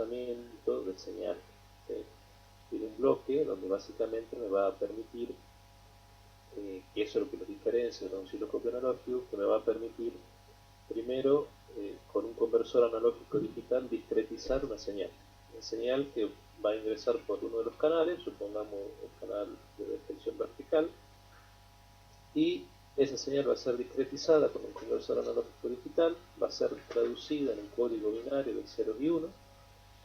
procesamiento de señal. ¿Sí? Tiene un bloque donde básicamente me va a permitir, que eso es lo que nos diferencia de un osciloscopio analógico, que me va a permitir primero, con un conversor analógico digital, discretizar una señal que va a ingresar por uno de los canales, supongamos el canal de detección vertical, y esa señal va a ser discretizada con un conversor analógico digital, va a ser traducida en un código binario de 0 y 1,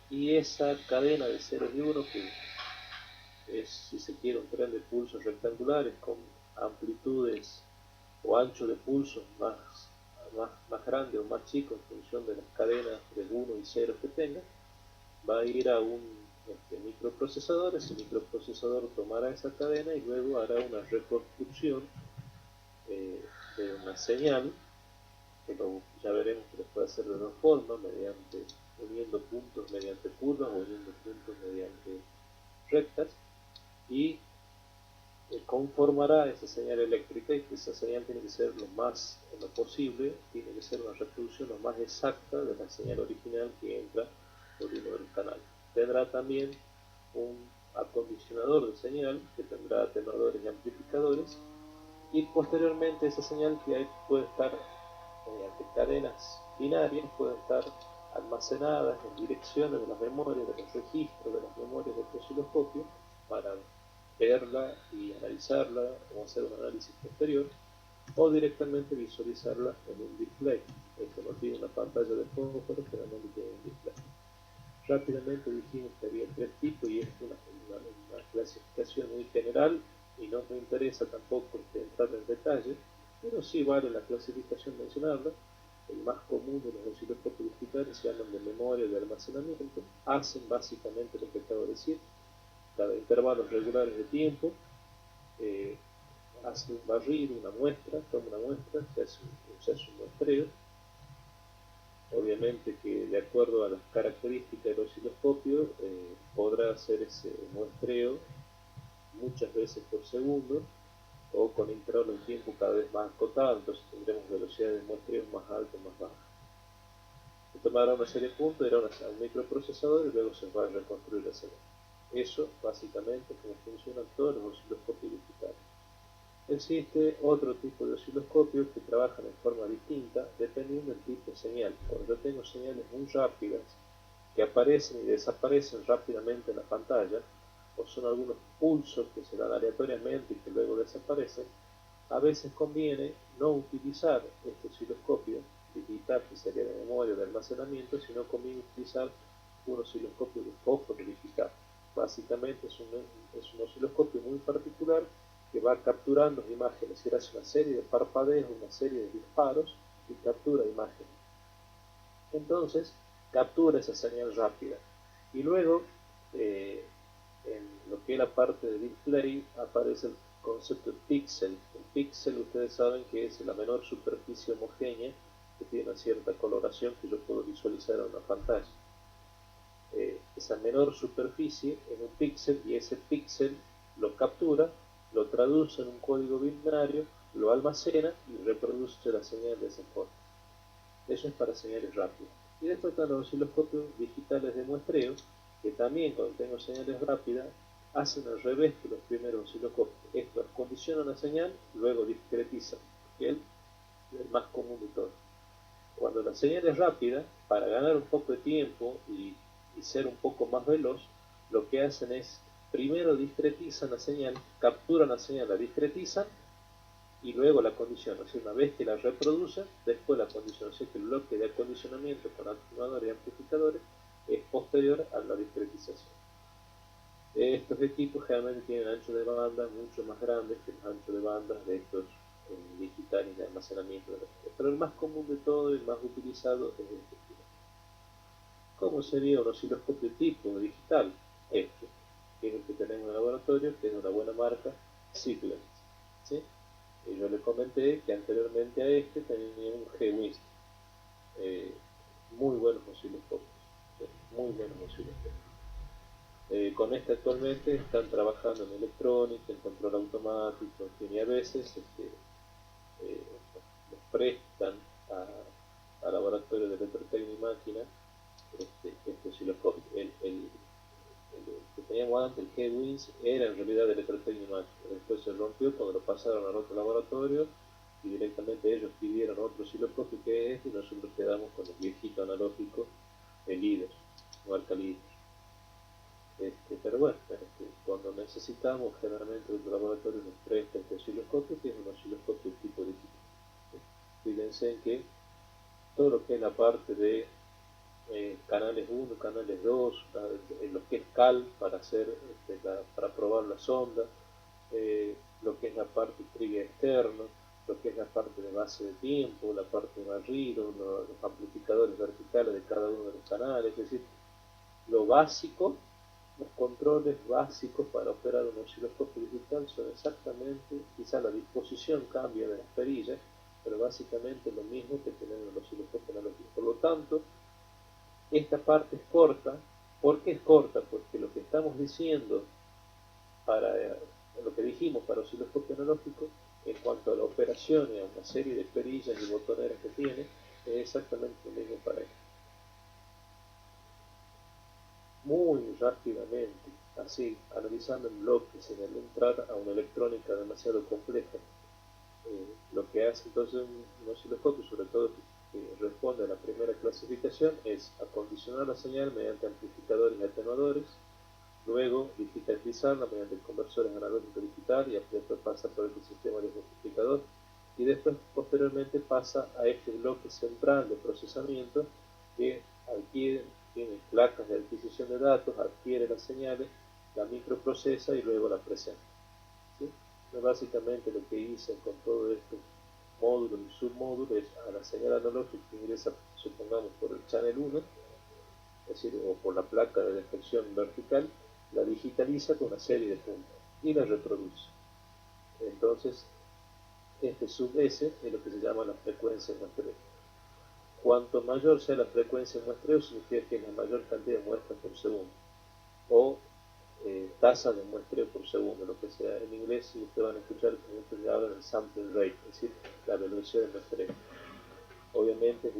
y esa cadena de 0 y 1, que es, si se quiere, un tren de pulsos rectangulares con amplitudes o ancho de pulsos más grande o más chico en función de las cadenas de 1 y 0 que tenga, va a ir a un microprocesador. Ese microprocesador tomará esa cadena y luego hará una reconstrucción de una señal, que ya veremos que lo puede hacer de dos formas, mediante uniendo puntos mediante curvas o uniendo puntos mediante rectas, y conformará esa señal eléctrica, y que esa señal tiene que ser lo posible, tiene que ser una reproducción lo más exacta de la señal original que entra por uno de los canales. Tendrá también un acondicionador de señal que tendrá atenuadores y amplificadores, y posteriormente esa señal que puede estar mediante cadenas binarias, puede estar almacenadas en direcciones de las memorias, de los registros de las memorias del osciloscopio, para verla y analizarla o hacer un análisis posterior, o directamente visualizarla en un display. Esto no tiene una pantalla de fósforo, pero no tiene un display. Rápidamente dijimos que había tres tipos, y es una clasificación muy general, y no me interesa tampoco entrar en detalle, pero sí vale la clasificación mencionarla. El más común de los osciloscopios digitales se llaman de memoria y de almacenamiento. Hacen básicamente lo que acabo de decir. Cada intervalos regulares de tiempo, hace un barrido, una muestra, toma una muestra, se hace un muestreo. Obviamente que de acuerdo a las características del osciloscopio, podrá hacer ese muestreo muchas veces por segundo, o con intervalos de tiempo cada vez más acotados, entonces tendremos velocidades de muestreo más altas o más bajas. Se tomará una serie de puntos, irá a un microprocesador y luego se va a reconstruir la señal. Eso básicamente es como funcionan todos los osciloscopios digitales. Existe otro tipo de osciloscopios que trabajan de forma distinta dependiendo del tipo de señal. Cuando yo tengo señales muy rápidas que aparecen y desaparecen rápidamente en la pantalla, o son algunos pulsos que se dan aleatoriamente y que luego desaparecen, a veces conviene no utilizar este osciloscopio digital, que sería de memoria o de almacenamiento, sino conviene utilizar un osciloscopio de fósforo digital. Básicamente es un osciloscopio muy particular que va capturando imágenes, y hace una serie de parpadeos, una serie de disparos, y captura imágenes. Entonces, captura esa señal rápida. Y luego, en lo que es la parte de display, aparece el concepto de píxel. El píxel, ustedes saben que es la menor superficie homogénea que tiene una cierta coloración que yo puedo visualizar en una pantalla. Esa menor superficie es un píxel, y ese píxel lo captura, lo traduce en un código binario, lo almacena y reproduce la señal de esa forma. Eso es para señales rápidas. Y después están los osciloscopios digitales de muestreo, que también, cuando tengo señales rápidas, hacen al revés que los primeros osciloscopios. Esto condiciona una señal, luego discretiza, que es el más común de todos. Cuando la señal es rápida, para ganar un poco de tiempo y ser un poco más veloz, lo que hacen es, primero discretizan la señal, capturan la señal, la discretizan y luego la acondicionan. O sea, una vez que la reproducen, después la acondicionan. O sea, que el bloque de acondicionamiento con atenuadores y amplificadores es posterior a la discretización. Estos equipos generalmente tienen anchos de banda mucho más grandes que los anchos de banda de estos digitales de almacenamiento de la señal. Pero el más común de todo y el más utilizado es este tipo. ¿Cómo sería un osciloscopio tipo digital? Este, que es el que tenemos en el laboratorio, que es de una buena marca, Siemens. ¿Sí? Y yo le comenté que anteriormente a este tenía un G-Wist. Muy buenos osciloscopios. ¿Sí? Muy buenos osciloscopios. Con este actualmente están trabajando en electrónica, en control automático, y a veces los prestan a laboratorios de electrotecnia y máquina este osciloscopio. El que teníamos antes, el K-Wins, era en realidad electrotecnimático. Después se rompió cuando lo pasaron al otro laboratorio y directamente ellos pidieron otro osciloscopio que es este y nosotros quedamos con el viejito analógico, el líder, marca líder. Pero bueno, cuando necesitamos, generalmente el laboratorio nos presta este osciloscopio, que es un osciloscopio tipo digital. Fíjense en que todo lo que es la parte de canales 1, canales 2, lo que es CAL para hacer para probar la sonda, lo que es la parte trigger externo, lo que es la parte de base de tiempo, la parte de barrido, los amplificadores verticales de cada uno de los canales, es decir, lo básico, los controles básicos para operar un osciloscopio digital son exactamente, quizá la disposición cambia de las perillas, pero básicamente lo mismo que tener en el osciloscopio analógico. Por lo tanto, esta parte es corta. ¿Por qué es corta? Porque lo que estamos diciendo para lo que dijimos para osciloscopio analógico en cuanto a la operación y a una serie de perillas y botoneras que tiene es exactamente lo mismo para esto. Muy rápidamente, así, analizando en bloques, sin entrar a una electrónica demasiado compleja, lo que hace entonces un osciloscopio, sobre todo que responde a la primera clasificación, es acondicionar la señal mediante amplificadores y atenuadores, luego digitalizarla mediante conversores analógicos digital y después pasa por este sistema de multiplicador y después posteriormente pasa a este bloque central de procesamiento que adquiere, tiene placas de adquisición de datos, adquiere las señales, la microprocesa y luego la presenta. ¿Sí? Básicamente lo que hice con todo esto módulo y submódulo es a la señal analógica que ingresa, supongamos, por el channel 1, es decir, o por la placa de detección vertical, la digitaliza con una serie de puntos y la reproduce. Entonces, este sub S es lo que se llama la frecuencia de muestreo. Cuanto mayor sea la frecuencia de muestreo, significa que es la mayor cantidad de muestras por segundo, o tasa de muestreo por segundo, lo que sea. En inglés, si ustedes van a escuchar que muchos ya hablan del sampling rate, es decir, la velocidad de muestreo. Obviamente es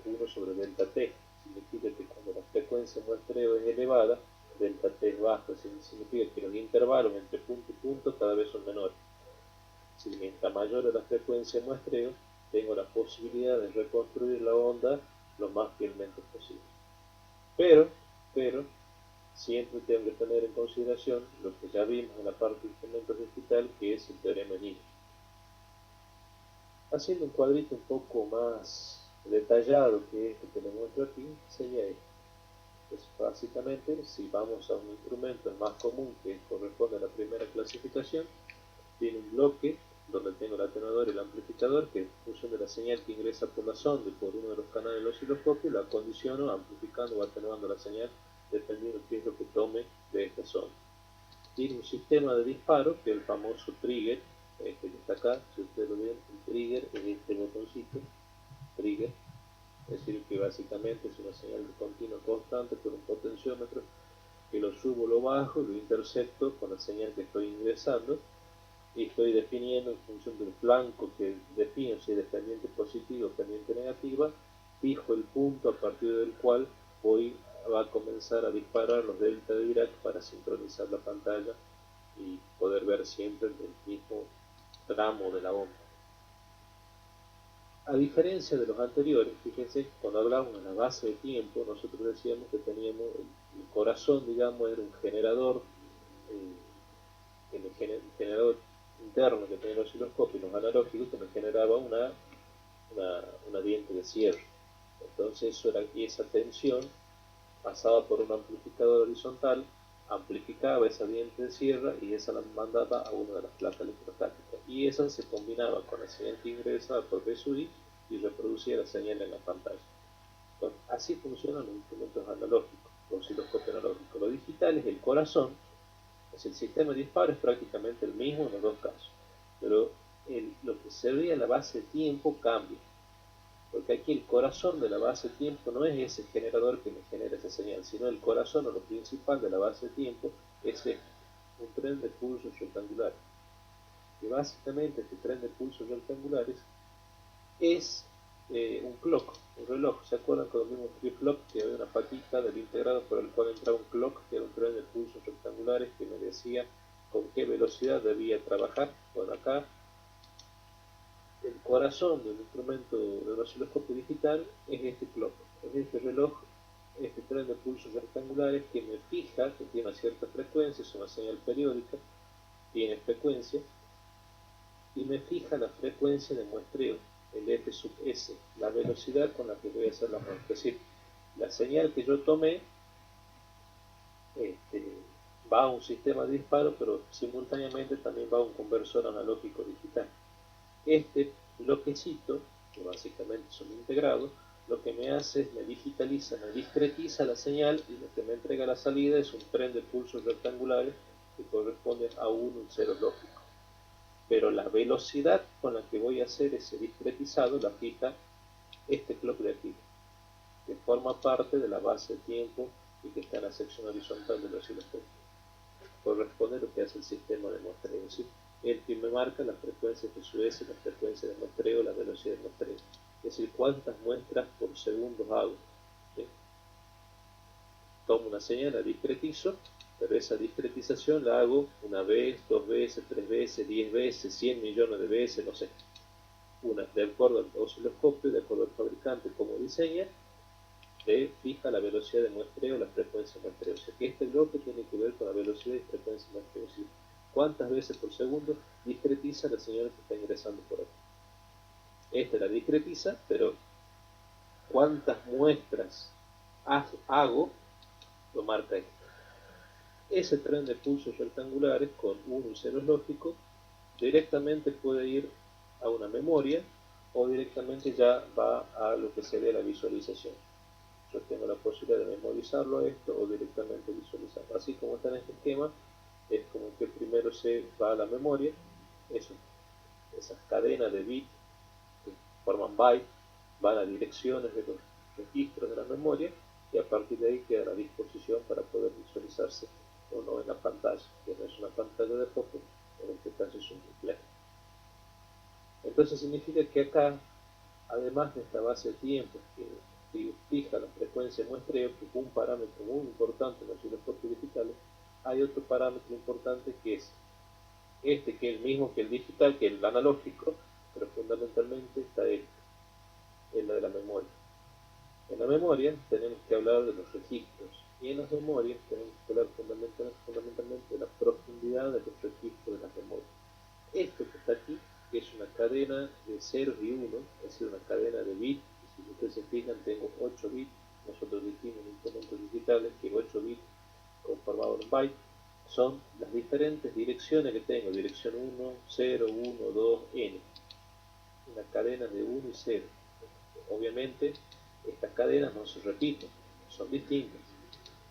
1 sobre delta t, significa que cuando la frecuencia de muestreo es elevada, delta t es baja, significa que los intervalos entre punto y punto cada vez son menores. Si mientras mayor es la frecuencia de muestreo, tengo la posibilidad de reconstruir la onda lo más fielmente posible. Pero, siempre tengo que tener en consideración lo que ya vimos en la parte de instrumentos digital, que es el teorema de Niel. Haciendo un cuadrito un poco más detallado que este que le muestro aquí, sería esto. Pues básicamente, si vamos a un instrumento más común que corresponde a la primera clasificación, tiene un bloque donde tengo el atenuador y el amplificador, que en función de la señal que ingresa por la sonda y por uno de los canales del osciloscopio, la condiciono amplificando o atenuando la señal dependiendo de qué es lo que tome de esta sonda. Tiene un sistema de disparo, que es el famoso trigger, este que está acá, si ustedes lo ven, el trigger es este botoncito, trigger, es decir, que básicamente es una señal de continua constante por un potenciómetro, que lo subo, lo bajo, lo intercepto con la señal que estoy ingresando, y estoy definiendo en función del flanco que defino si es pendiente positiva o pendiente negativa, fijo el punto a partir del cual va a comenzar a disparar los delta de Dirac para sincronizar la pantalla y poder ver siempre el mismo tramo de la onda. A diferencia de los anteriores, fíjense, cuando hablamos de la base de tiempo, nosotros decíamos que teníamos el corazón, digamos, era un generador, el generador interno que tenía el osciloscopio y los analógicos que me generaba una diente de cierre. Entonces esa tensión pasaba por un amplificador horizontal, amplificaba esa diente de cierre y esa la mandaba a una de las placas electrostáticas. Y esa se combinaba con la señal que ingresaba por BSUI y reproducía la señal en la pantalla. Entonces, así funcionan los instrumentos analógicos, los osciloscopios analógicos. Lo digital es el corazón, pues el sistema de disparo es prácticamente el mismo en los dos casos, pero lo que sería la base de tiempo cambia, porque aquí el corazón de la base de tiempo no es ese generador que me genera esa señal, sino el corazón o lo principal de la base de tiempo es un tren de pulsos rectangulares, que básicamente este tren de pulsos rectangulares es un clock, un reloj. ¿Se acuerdan cuando vimos flip-flop que había una patita del integrado por el cual entraba un clock, que era un tren de pulsos rectangulares que me decía con qué velocidad debía trabajar? Bueno, acá el corazón del instrumento del osciloscopio digital es este clock, es este reloj, este tren de pulsos rectangulares que me fija que tiene una cierta frecuencia, es una señal periódica, tiene frecuencia, y me fija la frecuencia de muestreo, el f sub s, la velocidad con la que voy a hacer la muestra. Es decir, la señal que yo tomé va a un sistema de disparo, pero simultáneamente también va a un conversor analógico digital. Este bloquecito, que básicamente es un integrado, lo que me hace es me digitaliza, me discretiza la señal, y lo que me entrega la salida es un tren de pulsos rectangulares que corresponde a un cero lógico. Pero la velocidad con la que voy a hacer ese discretizado la fija este clock de aquí, que forma parte de la base de tiempo y que está en la sección horizontal del osciloscopio. Corresponde a lo que hace el sistema de muestreo, ¿sí? El que me marca la frecuencia de su S, la frecuencia de muestreo, la velocidad de muestreo. Es decir, cuántas muestras por segundo hago, ¿sí? Tomo una señal, la discretizo, pero esa discretización la hago una vez, dos veces, tres veces, 10 veces, 100 millones de veces, no sé. Una, de acuerdo al osciloscopio, de acuerdo al fabricante, como diseña, fija la velocidad de muestreo, la frecuencia de muestreo. O sea que este bloque tiene que ver con la velocidad y frecuencia de muestreo. ¿Sí? Cuántas veces por segundo discretiza la señal que está ingresando por aquí. Esta la discretiza, pero cuántas muestras hago lo marca esto. Ese tren de pulsos rectangulares con 1 y 0 lógico directamente puede ir a una memoria o directamente ya va a lo que sería la visualización. Yo tengo la posibilidad de memorizarlo a esto o directamente visualizarlo. Así como está en este esquema, es como que primero se va a la memoria, esas cadenas de bits que forman bytes van a direcciones de los registros de la memoria, y a partir de ahí queda a la disposición para poder visualizarse o no en la pantalla, que no es una pantalla de foco, en este caso es un display. Entonces significa que acá, además de esta base de tiempo que fija la frecuencia de muestreo, que es un parámetro muy importante en los osciloscopios digitales, hay otro parámetro importante que es este, que es el mismo que el digital, que el analógico, pero fundamentalmente está en la de la memoria. En la memoria tenemos que hablar de los registros, y en las memorias tenemos que hablar fundamentalmente de la profundidad de los registros de las memorias. Esto que está aquí es una cadena de ceros y unos, es decir, una cadena de bits. Si ustedes se fijan, tengo 8 bits. Nosotros dijimos en instrumentos digitales que 8 bits conformados en byte son las diferentes direcciones que tengo: dirección 1, 0, 1, 2, n. Una cadena de 1 y 0. Obviamente, estas cadenas no se repiten, son distintas.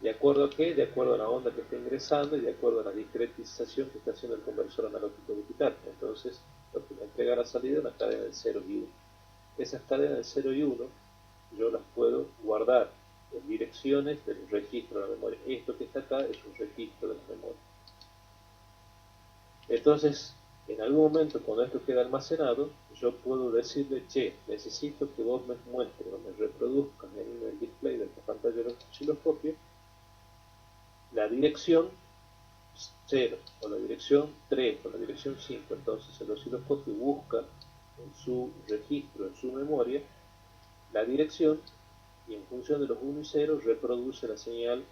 ¿De acuerdo a qué? De acuerdo a la onda que está ingresando y de acuerdo a la discretización que está haciendo el conversor analógico digital. Entonces, lo que me entrega la salida es una cadena de 0 y 1. Esas cadenas de 0 y 1 yo las puedo guardar en direcciones del registro de la memoria. Esto que está acá es un registro de la memoria. Entonces, en algún momento, cuando esto queda almacenado, yo puedo decirle: che, necesito que vos me muestres o me reproduzcas en el display de la pantalla del osciloscopio la dirección 0 o la dirección 3 o la dirección 5. Entonces el osciloscopio busca en su registro, en su memoria, la dirección, y en función de los 1 y 0 reproduce la señal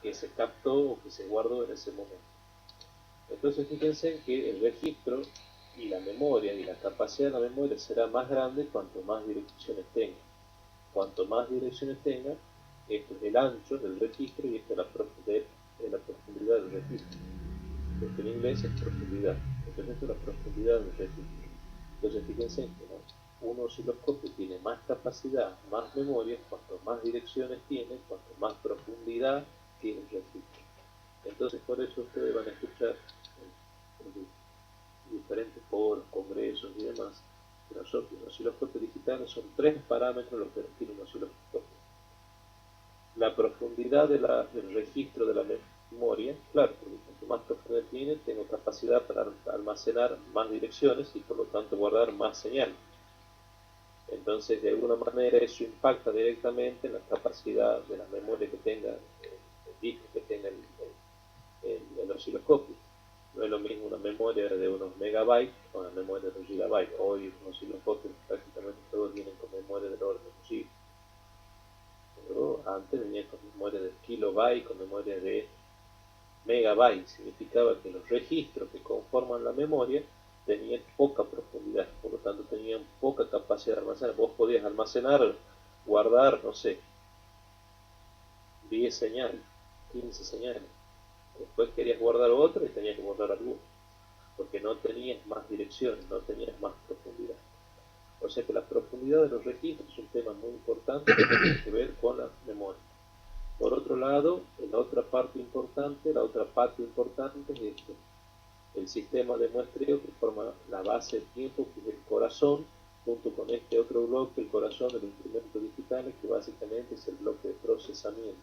que se captó o que se guardó en ese momento. Entonces fíjense que el registro y la memoria y la capacidad de la memoria será más grande cuanto más direcciones tenga. Cuanto más direcciones tenga, esto es el ancho del registro y esto es la profundidad del registro. Esto en inglés es profundidad. Entonces esto es la profundidad del registro. Entonces fíjense que, ¿no?, un osciloscopio tiene más capacidad, más memoria, cuanto más direcciones tiene, cuanto más profundidad tiene el registro. Entonces por eso ustedes van a escuchar en diferentes foros, congresos y demás, que los osciloscopios digitales son 3 parámetros los que tiene un osciloscopio. La profundidad del registro de la memoria, claro, porque cuanto más profundidad tiene, tengo capacidad para almacenar más direcciones y por lo tanto guardar más señal. Entonces, de alguna manera, eso impacta directamente en la capacidad de la memoria que tenga el disco, que tenga el osciloscopio. No es lo mismo una memoria de unos megabytes o una memoria de un gigabyte. Hoy los osciloscopios prácticamente todos vienen con memoria del orden de un giga. Pero antes venía con memoria de kilobyte, con memoria de megabyte. Significaba que los registros que conforman la memoria tenían poca profundidad, por lo tanto tenían poca capacidad de almacenar. Vos podías almacenar, guardar, no sé, 10 señales, 15 señales. Después querías guardar otro y tenías que guardar alguno, porque no tenías más dirección, no tenías más profundidad. O sea que la profundidad de los registros es un tema muy importante que tiene que ver con la memoria. Por otro lado, la otra parte importante, la otra parte importante es esto: el sistema de muestreo que forma la base del tiempo, que es el corazón, junto con este otro bloque, el corazón de los instrumentos digitales, que básicamente es el bloque de procesamiento.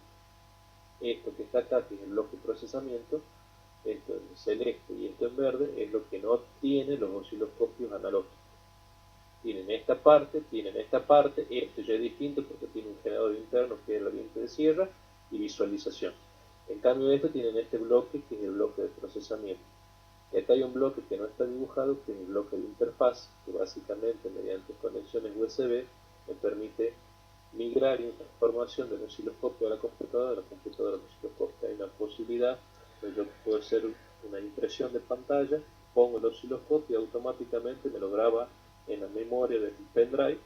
Esto que está acá, que es el bloque de procesamiento, esto en celeste y esto en verde, es lo que no tienen los osciloscopios analógicos. Tienen esta parte, esto ya es distinto porque tiene un generador interno que es el oriente de sierra y visualización. En cambio, esto tienen este bloque que es el bloque de procesamiento. Y acá hay un bloque que no está dibujado, que es el bloque de interfaz, que básicamente mediante conexiones USB me permite migrar información del osciloscopio a la computadora, de la computadora al osciloscopio. Hay una posibilidad de yo puedo hacer una impresión de pantalla, pongo el osciloscopio y automáticamente me lo graba en la memoria del pendrive.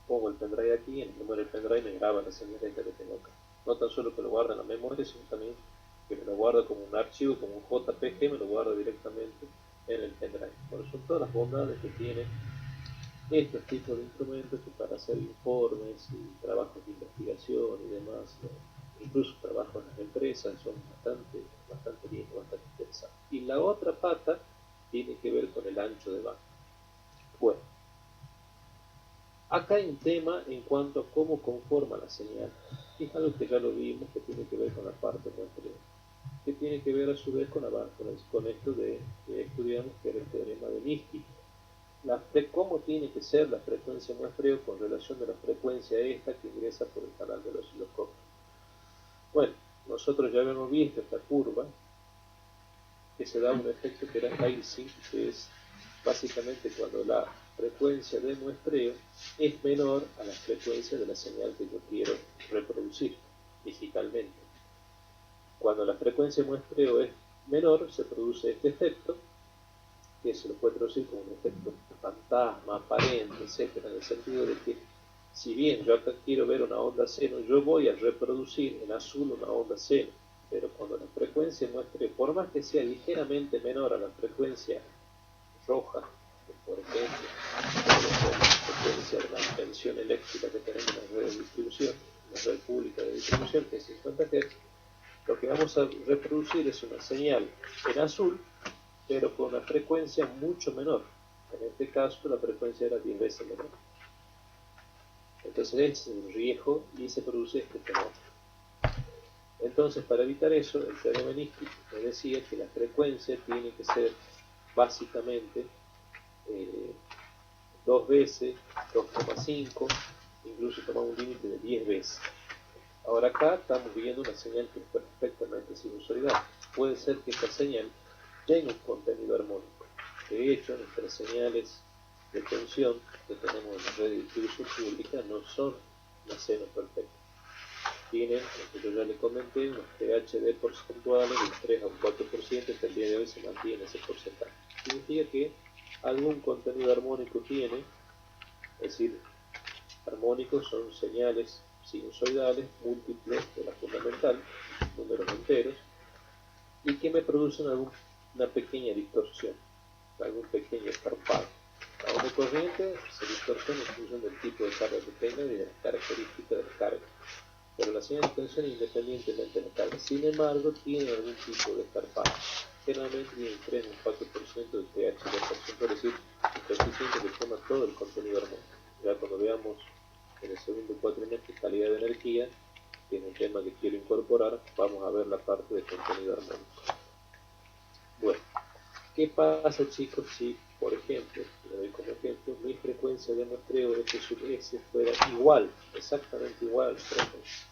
Pongo el pendrive aquí y en la memoria del pendrive me graba la señal esta que tengo acá. No tan solo que lo guarda en la memoria, sino también que me lo guarda como un archivo, como un JPG, me lo guarda directamente en el pendrive. Bueno, son todas las bondades que tienen estos tipos de instrumentos que para hacer informes y trabajos de investigación y demás, incluso trabajos en las empresas, son bastante bien, bastante interesantes. Y la otra pata tiene que ver con el ancho de banda. Bueno, acá hay un tema en cuanto a cómo conforma la señal. Es algo que ya lo vimos, que tiene que ver con la parte muestreo, que tiene que ver a su vez con esto que estudiamos, que era el teorema de Minsky. Cómo tiene que ser la frecuencia muestreo con relación a la frecuencia esta que ingresa por el canal del osciloscopio. Bueno, nosotros ya habíamos visto esta curva, que se da un efecto que era Ising, que es básicamente cuando la frecuencia de muestreo es menor a la frecuencia de la señal que yo quiero reproducir digitalmente. Cuando la frecuencia de muestreo es menor, se produce este efecto, que se lo puede traducir como un efecto fantasma, aparente, etc., en el sentido de que si bien yo acá quiero ver una onda seno, yo voy a reproducir en azul una onda seno, pero cuando la frecuencia muestre, por más que sea ligeramente menor a la frecuencia roja, por ejemplo, la frecuencia de la tensión eléctrica que tenemos en la red de distribución, la red pública de distribución, que es 50 Hz, lo que vamos a reproducir es una señal en azul, pero con una frecuencia mucho menor. En este caso la frecuencia era 10 veces menor. Entonces ese es el riesgo y se produce este fenómeno. Entonces, para evitar eso, el teorema de Minsky me decía que la frecuencia tiene que ser básicamente 2 veces, 2,5, incluso tomamos un límite de 10 veces. Ahora acá estamos viendo una señal que es perfectamente sinusoidal. Puede ser que esta señal tenga un contenido armónico. De hecho, nuestras señales de tensión que tenemos en la red de distribución pública no son una seno perfecta. Tienen, lo que yo ya le comenté, unos PHD porcentuales del 3 a un 4%, hasta el día de hoy se mantiene ese porcentaje. Significa que algún contenido armónico tiene, es decir, armónicos son señales sinusoidales múltiples de la fundamental, números enteros, y que me producen una pequeña distorsión, algún pequeño escarpado. La onda corriente se distorsiona en función del tipo de carga que tenga y de las características de la carga, pero la señal de tensión independientemente de la carga. Sin embargo, tiene algún tipo de escarpado. Generalmente tiene un 3 o un 4% de pH de porcentaje, es decir, el coeficiente que toma todo el contenido armónico. Ya cuando veamos en el segundo cuatrimestre calidad de energía, que es un tema que quiero incorporar, vamos a ver la parte de contenido armónico. Bueno, ¿qué pasa, chicos, si por ejemplo, le doy como ejemplo, mi frecuencia de muestreo de F sub S fuera igual, exactamente igual a la frecuencia.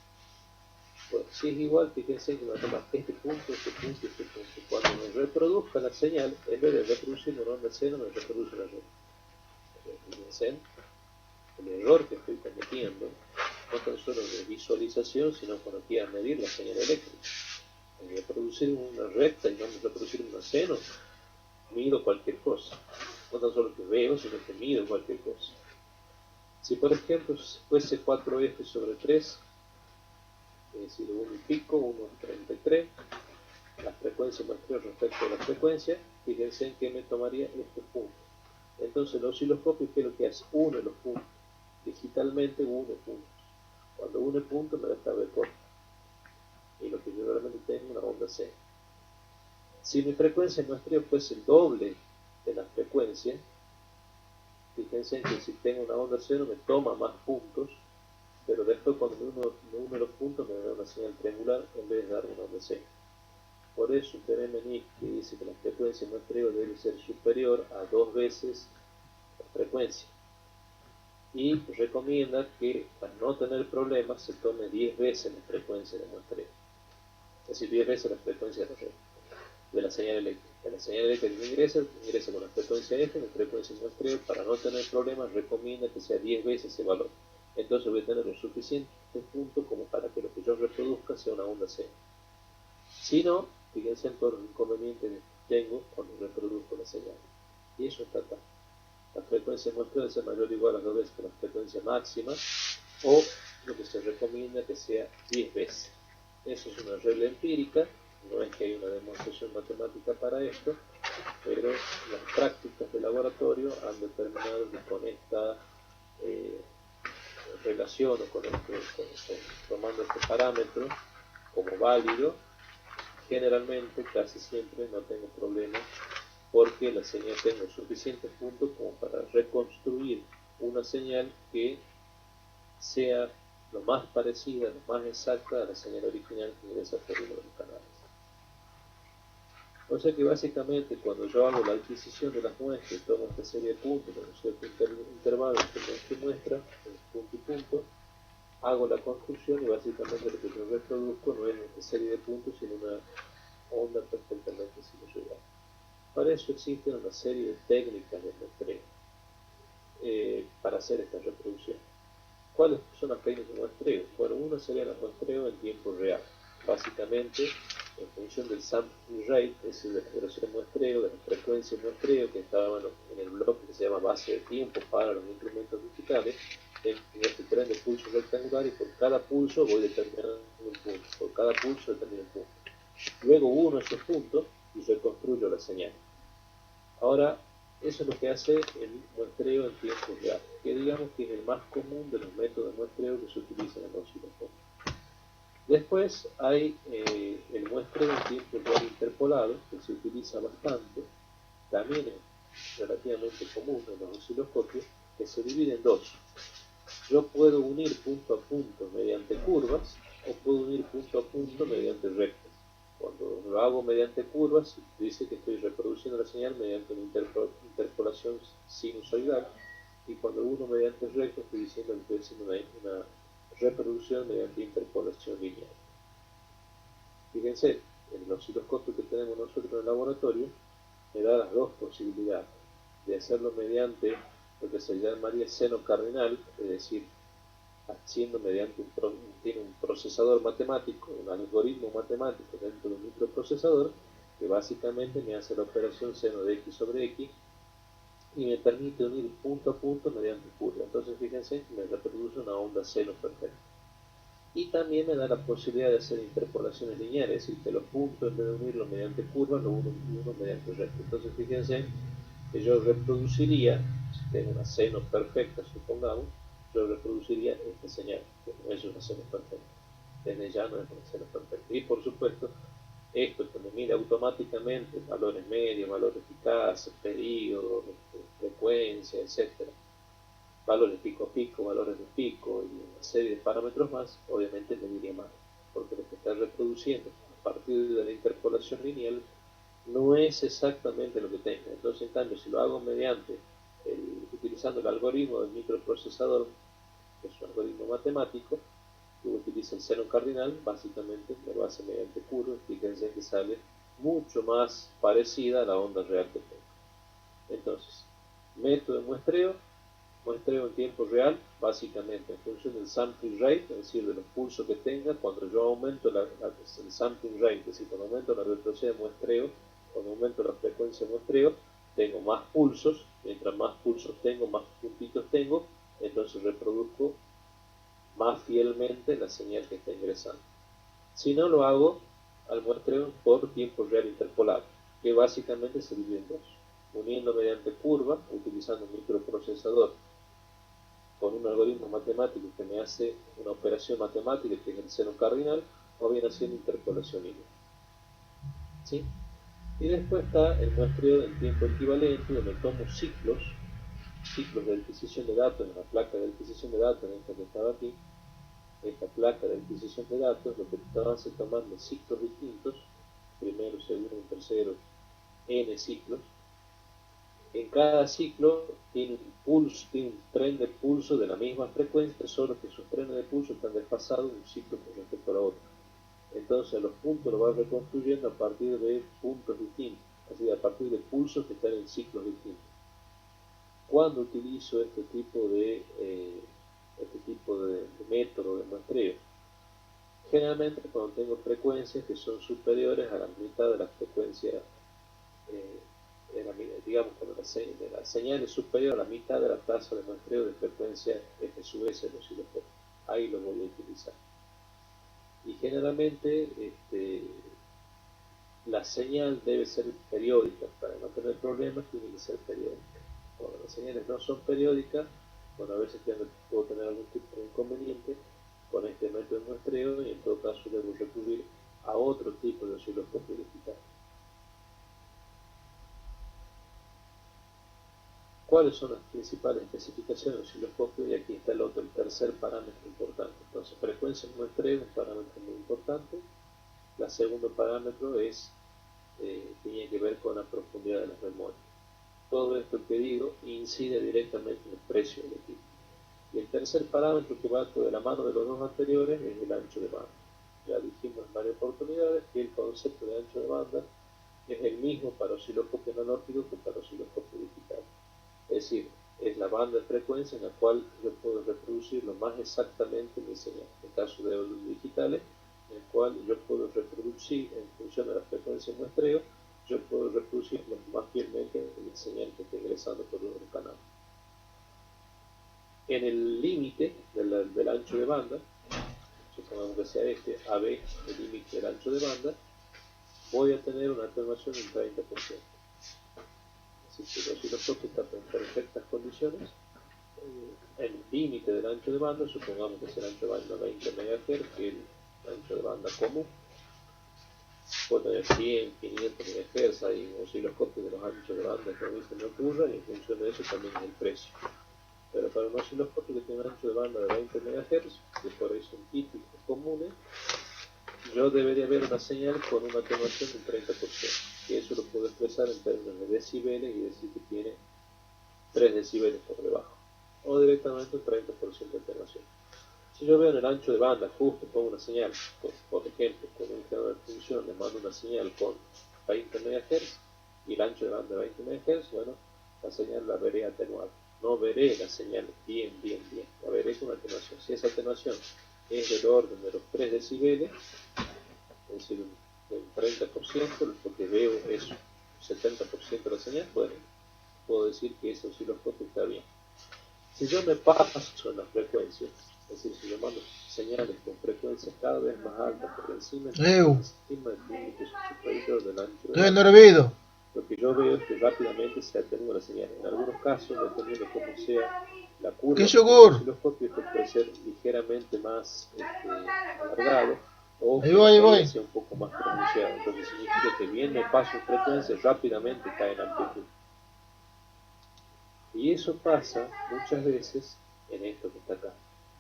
Bueno, si es igual, fíjense que me va a tomar este punto, este punto, este punto. Cuando me reproduzca la señal, en vez de reproducir una onda seno, me reproduce una red. Fíjense el error que estoy cometiendo, no tan solo de visualización, sino cuando quiera medir la señal eléctrica. En reproducir una recta y no reproducir una seno, mido cualquier cosa. No tan solo que veo, sino que mido cualquier cosa. Si por ejemplo fuese 4F sobre 3, es decir, 1 y pico, 1,33, la frecuencia muestreo respecto a la frecuencia, fíjense en que me tomaría este punto. Entonces el osciloscopio, ¿qué es lo que hace? Une los puntos. Digitalmente une puntos. Cuando une puntos me deja ver corta. Y lo que yo realmente tengo es una onda C. Si mi frecuencia de muestreo fuese el doble de la frecuencia, fíjense que si tengo una onda cero me toma más puntos, pero después cuando me une los puntos me da una señal triangular en vez de dar una onda cero. Por eso un teorema NIC que dice que la frecuencia de muestreo debe ser superior a 2 veces la frecuencia. Y recomienda que para no tener problemas se tome 10 veces la frecuencia de muestreo. Es decir, 10 veces la frecuencia de la señal eléctrica. La señal eléctrica ingresa con la frecuencia F, la frecuencia de muestreo, para no tener problemas recomienda que sea 10 veces ese valor. Entonces voy a tener los suficientes puntos como para que lo que yo reproduzca sea una onda C. Si no, fíjense en todos los inconvenientes que tengo cuando reproduzco la señal. Y eso está acá. La frecuencia de muestreo debe ser mayor o igual a 2 veces que la frecuencia máxima, o lo que se recomienda que sea 10 veces. Eso es una regla empírica, no es que hay una demostración matemática para esto, pero las prácticas de laboratorio han determinado que con esta relación o tomando este parámetro como válido, generalmente, casi siempre no tengo problemas porque la señal tengo suficientes puntos como para reconstruir una señal que sea lo más parecida, lo más exacta a la señal original que ingresa por uno de los canales. O sea que básicamente cuando yo hago la adquisición de las muestras, tomo esta serie de puntos con un cierto intervalo entre muestra y muestra, punto y punto, hago la construcción y básicamente lo que yo reproduzco no es una serie de puntos sino una onda perfectamente sinusoidal. Para eso existen una serie de técnicas de muestreo para hacer esta reproducción. ¿Cuáles son las técnicas de muestreo? Bueno, una sería el muestreo en tiempo real. Básicamente, en función del sampling rate, es decir, de la duración de muestreo, de la frecuencia de muestreo que estaba en el bloque que se llama base de tiempo para los instrumentos digitales, en este tren de pulso rectangular y por cada pulso voy determinando un punto. Por cada pulso determino un punto. Luego uno esos puntos y reconstruyo la señal. Ahora, eso es lo que hace el muestreo en tiempo real, que digamos que es el más común de los métodos de muestreo que se utilizan en los osciloscopios. Después hay el muestreo en tiempo real interpolado, que se utiliza bastante, también es relativamente común en los osciloscopios, que se divide en dos. Yo puedo unir punto a punto mediante curvas o puedo unir punto a punto mediante rectas. Cuando lo hago mediante curvas, dice que estoy reproduciendo la señal mediante una interpolación sinusoidal, y cuando uno mediante recto estoy diciendo que estoy haciendo una reproducción mediante interpolación lineal. Fíjense, el osciloscopio que tenemos nosotros en el laboratorio me da las dos posibilidades de hacerlo mediante lo que se llamaría seno cardinal, es decir, haciendo mediante tiene un procesador matemático, un algoritmo matemático dentro de un microprocesador que básicamente me hace la operación seno de x sobre x y me permite unir punto a punto mediante curva. Entonces fíjense, me reproduce una onda seno perfecta. Y también me da la posibilidad de hacer interpolaciones lineares, es decir, que los puntos en vez de unirlos mediante curvas, lo uno mediante recto. Entonces fíjense que yo reproduciría, si tengo una seno perfecta, supongamos, yo reproduciría esta señal, que no es una seno perfecta. Desde ya no es una seno perfecta. Y por supuesto, esto que me mide automáticamente valores medios, valores eficaces, periodos, frecuencia, etcétera, valores pico a pico, valores de pico y una serie de parámetros más, obviamente me diría mal, porque lo que está reproduciendo a partir de la interpolación lineal no es exactamente lo que tenga. Entonces, en cambio, si lo hago utilizando el algoritmo del microprocesador, que es un algoritmo matemático, que utiliza el seno cardinal, básicamente me lo hace mediante curva, fíjense que sale mucho más parecida a la onda real que tengo. Entonces, método de muestreo en tiempo real, básicamente en función del sampling rate, es decir, de los pulsos que tenga. Cuando yo aumento el sampling rate, es decir, cuando aumento la velocidad de muestreo, cuando aumento la frecuencia de muestreo, tengo más pulsos. Mientras más pulsos tengo, más puntitos tengo, entonces reproduzco más fielmente la señal que está ingresando. Si no, lo hago al muestreo por tiempo real interpolado, que básicamente se divide en dos, uniendo mediante curva, utilizando un microprocesador con un algoritmo matemático que me hace una operación matemática que es el seno cardinal, o bien haciendo interpolación lineal. ¿Sí? Y después está el muestreo en tiempo equivalente, donde tomo ciclos de adquisición de datos en la placa de adquisición de datos, en esta que estaba aquí. Esta placa de adquisición de datos, lo que estaba tomando ciclos distintos, primero, segundo, tercero, n ciclos. En cada ciclo tiene un tren de pulso de la misma frecuencia, solo que sus trenes de pulso están desfasados un ciclo con respecto a la otra. Entonces los puntos los va reconstruyendo a partir de puntos distintos, así a partir de pulsos que están en ciclos distintos. Cuando utilizo este tipo de método de muestreo, generalmente cuando tengo frecuencias que son superiores a la mitad de la frecuencia, digamos, cuando la señal es superior a la mitad de la tasa de muestreo de frecuencia F sub S de los osciloscopios. Ahí lo voy a utilizar. Y generalmente la señal debe ser periódica. Para no tener problemas tiene que ser periódica. Cuando las señales no son periódicas, bueno, a veces puedo tener algún tipo de inconveniente con este método de muestreo, y en todo caso debo recurrir a otro tipo de osciloscopio digital. ¿Cuáles son las principales especificaciones del osciloscopio? Y aquí está el tercer parámetro importante. Entonces, frecuencia de muestreo es un parámetro muy importante. El segundo parámetro tiene que ver con la profundidad de las memorias. Todo esto que digo incide directamente en el precio del equipo. Y el tercer parámetro, que va de la mano de los dos anteriores, es el ancho de banda. Ya dijimos en varias oportunidades que el concepto de ancho de banda es el mismo para osciloscopio analógico que para osciloscopio digital. Es decir, es la banda de frecuencia en la cual yo puedo reproducir lo más exactamente mi señal. En el caso de audios digitales, en el cual yo puedo reproducir, en función de la frecuencia de muestreo, yo puedo reproducir más fielmente la señal que está ingresando por un canal. En el límite del ancho de banda, supongamos que sea AB, el límite del ancho de banda, voy a tener una atenuación de un 30%. Así que el osciloscopio está en perfectas condiciones. El límite del ancho de banda, supongamos que es el ancho de banda 20 MHz, que es el ancho de banda común. Puedo tener 100, 500 MHz, hay osciloscopios de los anchos de banda que a mí se me ocurran, y en función de eso también es el precio. Pero para un osciloscopio que tiene un ancho de banda de 20 MHz, que por ahí son típicos comunes, yo debería ver una señal con una atenuación del 30%, y eso lo puedo expresar en términos de decibeles y decir que tiene 3 decibeles por debajo, o directamente un 30% de atenuación. Si yo veo en el ancho de banda, justo pongo una señal, por ejemplo, con un generador de función, le mando una señal con 20 MHz, y el ancho de banda de 20 MHz, bueno, la señal la veré atenuada. No veré la señal bien, la veré con atenuación. Si esa atenuación es del orden de los 3 decibeles, es decir, un 30%, lo que veo es un 70% de la señal, bueno, puedo decir que ese osciloscopio está bien. Si yo me paso en las frecuencias, es decir, si yo mando señales con frecuencias cada vez más altas por encima del límite superior del ancho de banda, lo que yo veo es que rápidamente se atenúa la señal. En algunos casos, dependiendo de cómo sea la curva del osciloscopio, esto puede ser ligeramente más alargado, o que la caída sea un poco más pronunciada. Entonces significa que bien me paso en frecuencia, rápidamente cae en amplitud. Y eso pasa muchas veces en esto que está acá.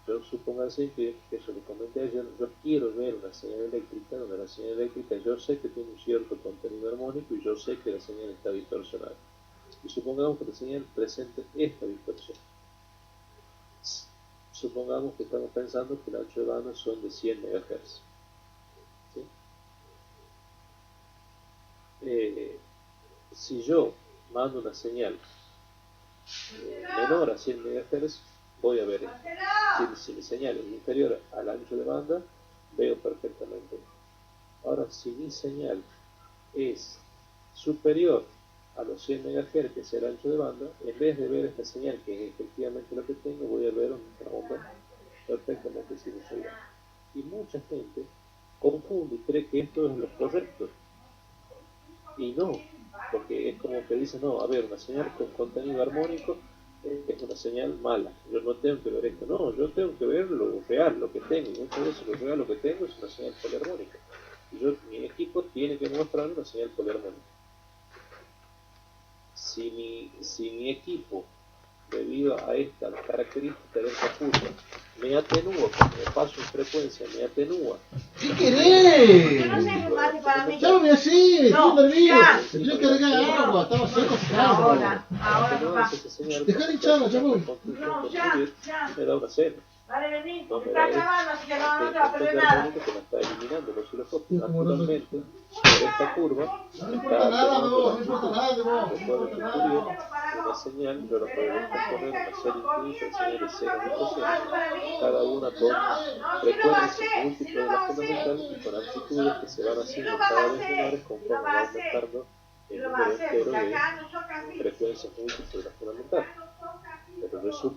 yo supóngase que eso lo comenté ayer, yo quiero ver una señal eléctrica donde la señal eléctrica yo sé que tiene un cierto contenido armónico y yo sé que la señal está distorsionada. Y supongamos que la señal presente esta distorsión. Supongamos que estamos pensando que el ancho de banda son de 100 MHz. ¿Sí? Si yo mando una señal menor a 100 MHz, voy a ver esto. Si mi señal es inferior al ancho de banda, veo perfectamente. Ahora, si mi señal es superior a los 100 MHz, que es el ancho de banda, en vez de ver esta señal, que es efectivamente lo que tengo, voy a ver una onda perfectamente sinusoidal. Y mucha gente confunde y cree que esto es lo correcto. Y no, porque es como que dice, no, a ver, una señal con contenido armónico es una señal mala. Yo no tengo que ver esto, no, yo tengo que ver lo real, lo que tengo. Y muchas veces lo real, lo que tengo es una señal poliarmónica. Y mi equipo tiene que mostrar una señal poliarmónica. Si mi equipo, debido a esta característica de esta curva, me atenúa, cuando me paso en frecuencia, me atenúa. ¿Qué querés? Yo no sé fumate para mí. Llámame así, estoy nervioso. Ya. Yo cargué agua, estaba seco. Ahora, papá. Dejá de hinchar, ya voy. No, ya. Me da una cena. Dale, vení. No me Está da acabando, así que no te va a el perder toque nada. armónico que me está eliminando los osciloscopios. Naturalmente, por esta curva, No importa nada de vos, no importa nada de vos. recuerden que Fourier, una señal, yo la puedo descomponer en una serie infinita en señales 0 y coseno, cada una con frecuencias múltiples de la fundamental y con amplitudes que se van haciendo cada vez menores conforme va aumentando el número entero de frecuencias múltiples de la fundamental.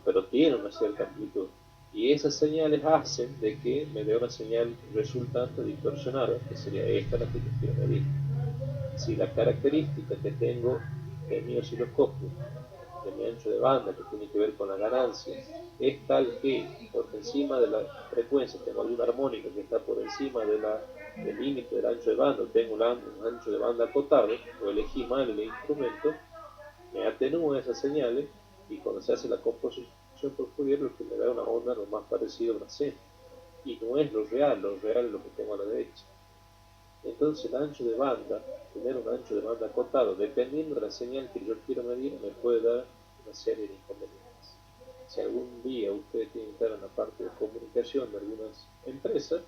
Pero tiene una cierta amplitud. Y esas señales hacen de que me dé una señal resultante distorsionada, que sería esta la que yo quiero medir. Si la característica que tengo de mi osciloscopio, de mi ancho de banda, que tiene que ver con la ganancia, es tal que por encima de la frecuencia tengo alguna armónica que está por encima del límite del ancho de banda, tengo un ancho de banda acotado, o elegí mal el instrumento, me atenúa esas señales y cuando se hace la composición por Fourier lo que me da una onda lo más parecido a una seno. Y no es lo real es lo que tengo a la derecha. Entonces el ancho de banda, tener un ancho de banda acotado, dependiendo de la señal que yo quiero medir, me puede dar una serie de inconvenientes. Si algún día ustedes tienen que estar en la parte de comunicación de algunas empresas,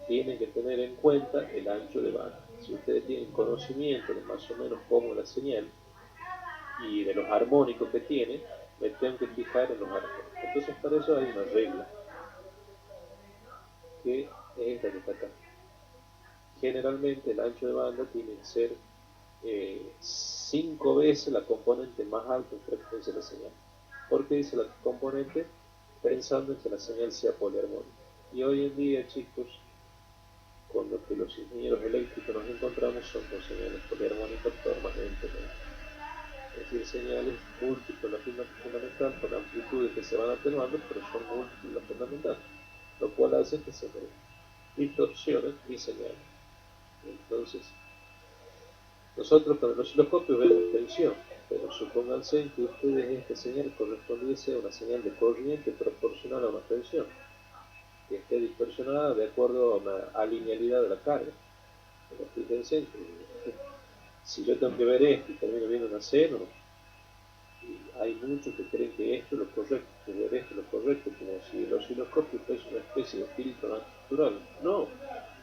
tienen que tener en cuenta el ancho de banda. Si ustedes tienen conocimiento de más o menos cómo la señal y de los armónicos que tiene, me tengo que fijar en los armónicos. Entonces para eso hay una regla, que es esta que está acá. Generalmente el ancho de banda tiene que ser 5 veces la componente más alta en frecuencia de la señal. ¿Por qué dice la componente? Pensando en que la señal sea poliarmónica. Y hoy en día, chicos, con lo que los ingenieros eléctricos nos encontramos son con señales poliarmónicas permanentemente. Es decir, señales múltiples la fundamental con amplitudes que se van atenuando, pero son múltiples la fundamental, lo cual hace que se me distorsionen mis señales. Entonces, nosotros con el osciloscopio vemos tensión, pero supónganse que ustedes esta señal correspondiese a una señal de corriente proporcional a una tensión, que esté distorsionada de acuerdo a una alinealidad de la carga. Pero fíjense que si yo tengo que ver esto y termino viendo una seno, hay muchos que creen que esto es lo correcto, que ver esto es lo correcto, como si el osciloscopio fuese una especie de filtro natural. No,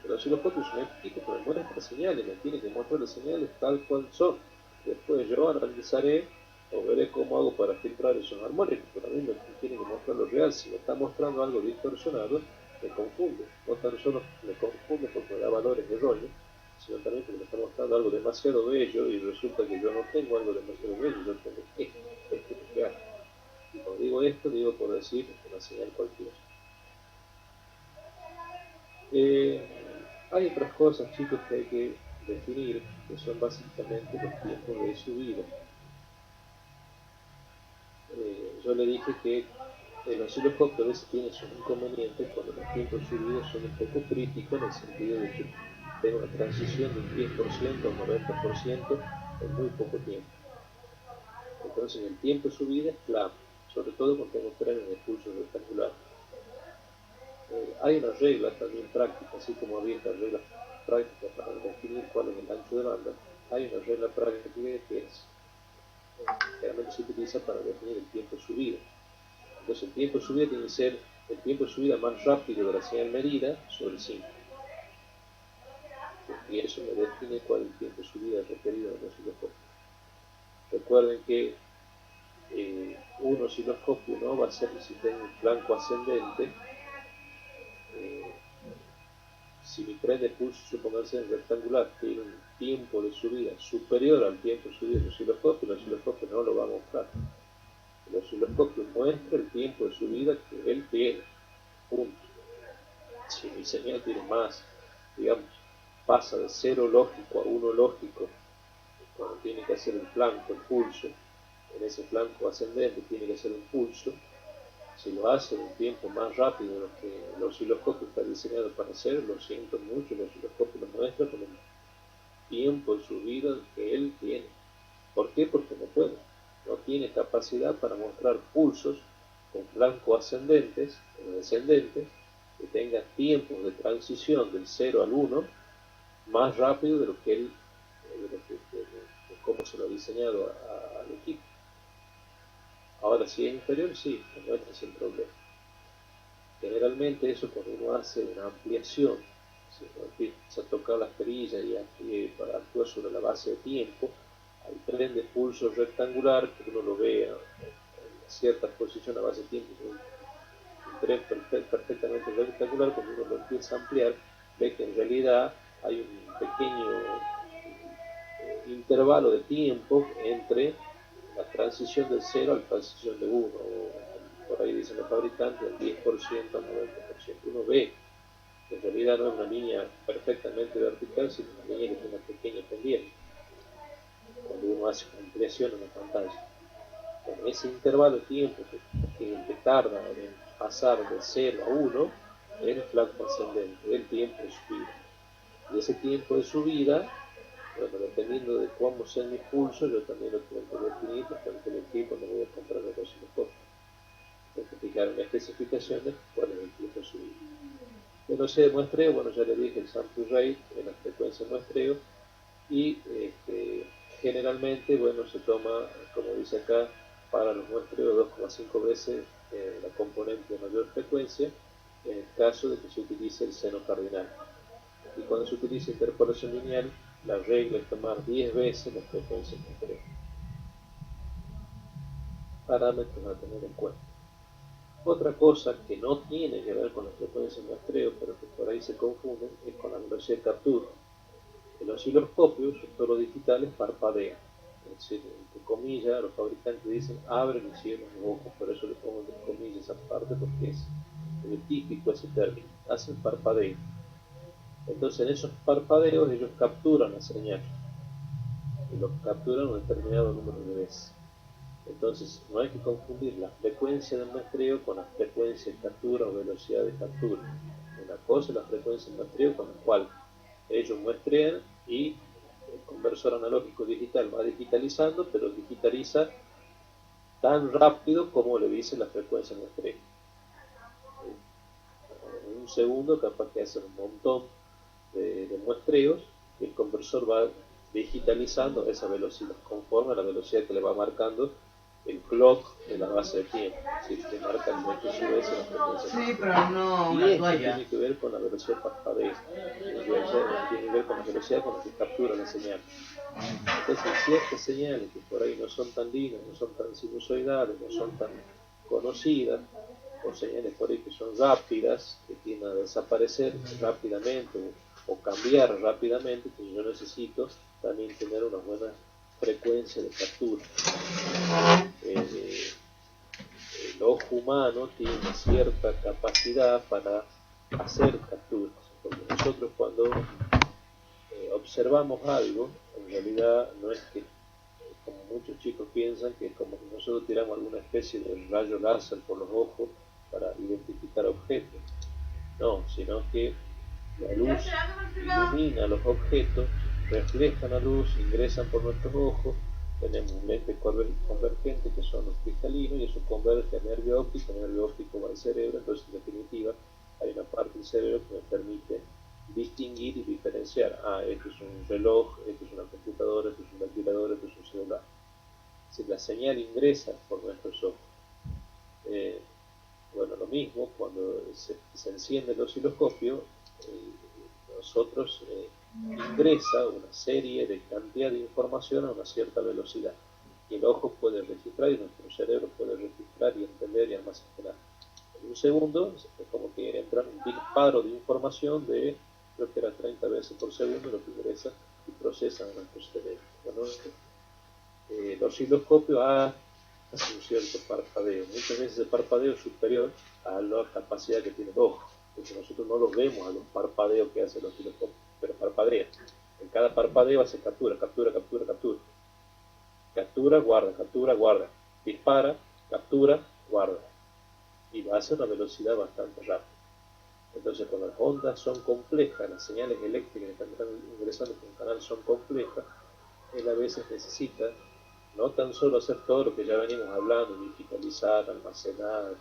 el osciloscopio es un equipo que me muestra señales, me tiene que mostrar las señales tal cual son. Después yo analizaré o veré cómo hago para filtrar esos armónicos, pero a mí me tiene que mostrar lo real. Si me está mostrando algo distorsionado, me confunde. No tan solo me confunde porque me da valores erróneos, sino también porque me está mostrando algo demasiado bello y resulta que yo no tengo algo demasiado bello, yo tengo esto es real. Y cuando digo esto, digo por decir una señal cualquiera. Hay otras cosas, chicos, que hay que definir, que son básicamente los tiempos de subida. Yo le dije que el osciloscopio a veces tiene sus inconvenientes cuando los tiempos subidos son un poco críticos en el sentido de que tengo una transición de un 10% a un 90% en muy poco tiempo. Entonces el tiempo de subida es clave, sobre todo cuando tengo trenes de pulso rectangular. Hay una regla también práctica, así como había una regla práctica para definir cuál es el ancho de banda, hay una regla práctica que es, generalmente se utiliza para definir el tiempo de subida. Entonces el tiempo de subida tiene que ser el tiempo de subida más rápido de la señal medida sobre 5. Y eso me define cuál es el tiempo de subida requerido del osciloscopio. Recuerden que un osciloscopio no va a ser si tengo un flanco ascendente. Si mi tren de pulso, supónganse en rectangular, tiene un tiempo de subida superior al tiempo de subida del osciloscopio, el osciloscopio no lo va a mostrar. El osciloscopio muestra el tiempo de subida que él tiene. Punto. Si mi señal tiene más, digamos, pasa de 0 lógico a 1 lógico, cuando tiene que hacer el flanco, el pulso, en ese flanco ascendente tiene que hacer un pulso. Si lo hace en un tiempo más rápido de lo que el osciloscopio está diseñado para hacer, lo siento mucho, el osciloscopio lo muestra con el tiempo de subida que él tiene. ¿Por qué? Porque no puede. No tiene capacidad para mostrar pulsos con flancos ascendentes o descendentes que tengan tiempos de transición del 0 al 1 más rápido de lo que él, de cómo se lo ha diseñado al equipo. Ahora, si es inferior, sí, lo muestra sin problema. Generalmente eso cuando uno hace una ampliación, si uno empieza a tocar las perillas y para actuar sobre la base de tiempo, al tren de pulso rectangular, que uno lo ve en cierta posición a base de tiempo, un tren perfectamente rectangular, cuando uno lo empieza a ampliar, ve que en realidad hay un pequeño intervalo de tiempo entre la transición del 0 a la transición de 1, o por ahí dicen los fabricantes, del 10% al 90%. Uno ve que en realidad no es una línea perfectamente vertical, sino una línea que tiene una pequeña pendiente, cuando uno hace una ampliación en la pantalla. En ese intervalo de tiempo que tarda en pasar de 0 a 1, es el flanco ascendente, el tiempo de subida. Y ese tiempo de subida, bueno, dependiendo de cómo sea mi pulso, yo también lo tengo que definir, porque el equipo no voy a comprar el osciloscopio. Tengo que fijar en la especificación de cuál es el tiempo de subida. Velocidad de muestreo, bueno, ya le dije el sample rate, en la frecuencia de muestreo, y generalmente, bueno, se toma, como dice acá, para los muestreos 2,5 veces la componente de mayor frecuencia, en el caso de que se utilice el seno cardinal. Y cuando se utiliza interpolación lineal, la regla es tomar 10 veces la frecuencia de muestreo. Parámetros a tener en cuenta. Otra cosa que no tiene que ver con la frecuencia de muestreo, pero que por ahí se confunden, es con la velocidad de captura. El osciloscopio, sus toros digitales, parpadean. Es decir, entre comillas, los fabricantes dicen abren y cierran los ojos, por eso le pongo entre comillas esa parte, porque es muy típico ese término. Hacen parpadeo. Entonces en esos parpadeos ellos capturan la señal y los capturan un determinado número de veces. Entonces no hay que confundir la frecuencia del muestreo con la frecuencia de captura o velocidad de captura. Una cosa es la frecuencia de muestreo con la cual ellos muestrean y el conversor analógico digital va digitalizando, pero digitaliza tan rápido como le dice la frecuencia de muestreo. En un segundo capaz que hace un montón de muestreos y el conversor va digitalizando esa velocidad conforme a la velocidad que le va marcando el clock de la base de tiempo. Si te marca el metro su vez la frecuencia. Sí, pero no y una esto toalla. tiene que ver con la velocidad de parpadeo, tiene que ver con la velocidad con la que captura la señal. Entonces hay ciertas señales que por ahí no son tan lindas, no son tan sinusoidales, no son tan conocidas, o señales por ahí que son rápidas, que tienden a desaparecer rápidamente o cambiar rápidamente, que yo necesito también tener una buena frecuencia de captura. El ojo humano tiene una cierta capacidad para hacer capturas, porque nosotros cuando observamos algo, en realidad no es que, como muchos chicos piensan, que como que nosotros tiramos alguna especie de rayo láser por los ojos para identificar objetos. No, sino que la luz ilumina los objetos, reflejan la luz, ingresan por nuestros ojos, tenemos un lente convergente que son los cristalinos y eso converge a nervio óptico va al cerebro, entonces en definitiva hay una parte del cerebro que me permite distinguir y diferenciar. Esto es un reloj, esto es una computadora, esto es un ventilador, esto es un celular. Si la señal ingresa por nuestros ojos, bueno, lo mismo, cuando se enciende el osciloscopio, nosotros ingresa una serie de cantidad de información a una cierta velocidad. Y el ojo puede registrar y nuestro cerebro puede registrar y entender y almacenar. En un segundo es como que entra un disparo de información de, creo que era 30 veces por segundo, lo que ingresa y procesa en nuestro cerebro. Bueno, el osciloscopio hace un cierto parpadeo. Muchas veces el parpadeo es superior a la capacidad que tiene el ojo, porque nosotros no lo vemos a los parpadeos que hace el osciloscopio, pero parpadea. En cada parpadeo hace captura, captura, captura, captura. Captura, guarda. Dispara, captura, guarda. Y va a una velocidad bastante rápida. Entonces, cuando las ondas son complejas, las señales eléctricas que están ingresando por un canal son complejas, él a veces necesita no tan solo hacer todo lo que ya venimos hablando, digitalizar, almacenar,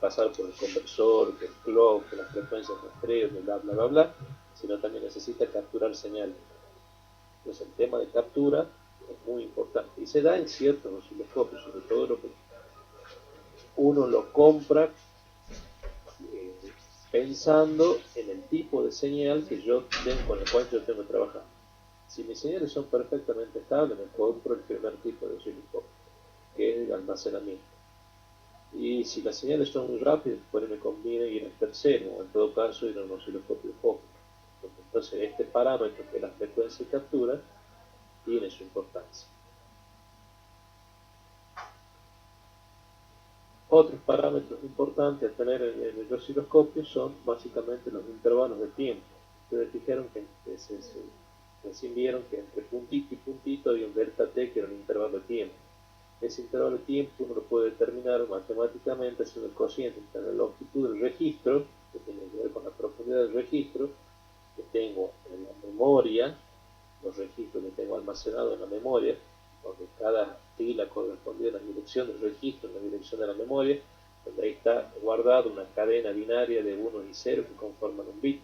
pasar por el conversor, que el clock, que las frecuencias muestreo, bla, bla, bla, bla, sino también necesita capturar señales. Entonces el tema de captura es muy importante y se da en ciertos osciloscopios, sobre todo lo que uno lo compra pensando en el tipo de señal que yo tengo, con el cual yo tengo que trabajar. Si mis señales son perfectamente estables, me compro el primer tipo de osciloscopio, que es el almacenamiento. Y si las señales son muy rápidas, pues me conviene ir al tercero, o en todo caso ir a un osciloscopio foco. Entonces este parámetro, que es la frecuencia de captura, tiene su importancia. Otros parámetros importantes a tener en el osciloscopio son básicamente los intervalos de tiempo. Ustedes fijaron que recién vieron que entre puntito y puntito hay un delta t, que era un intervalo de tiempo. Ese intervalo de tiempo uno lo puede determinar matemáticamente haciendo el cociente entre la longitud del registro, que tiene que ver con la profundidad del registro, que tengo en la memoria, los registros que tengo almacenados en la memoria, donde cada fila corresponde a la dirección del registro, en la dirección de la memoria, donde ahí está guardada una cadena binaria de 1 y 0 que conforman un bit.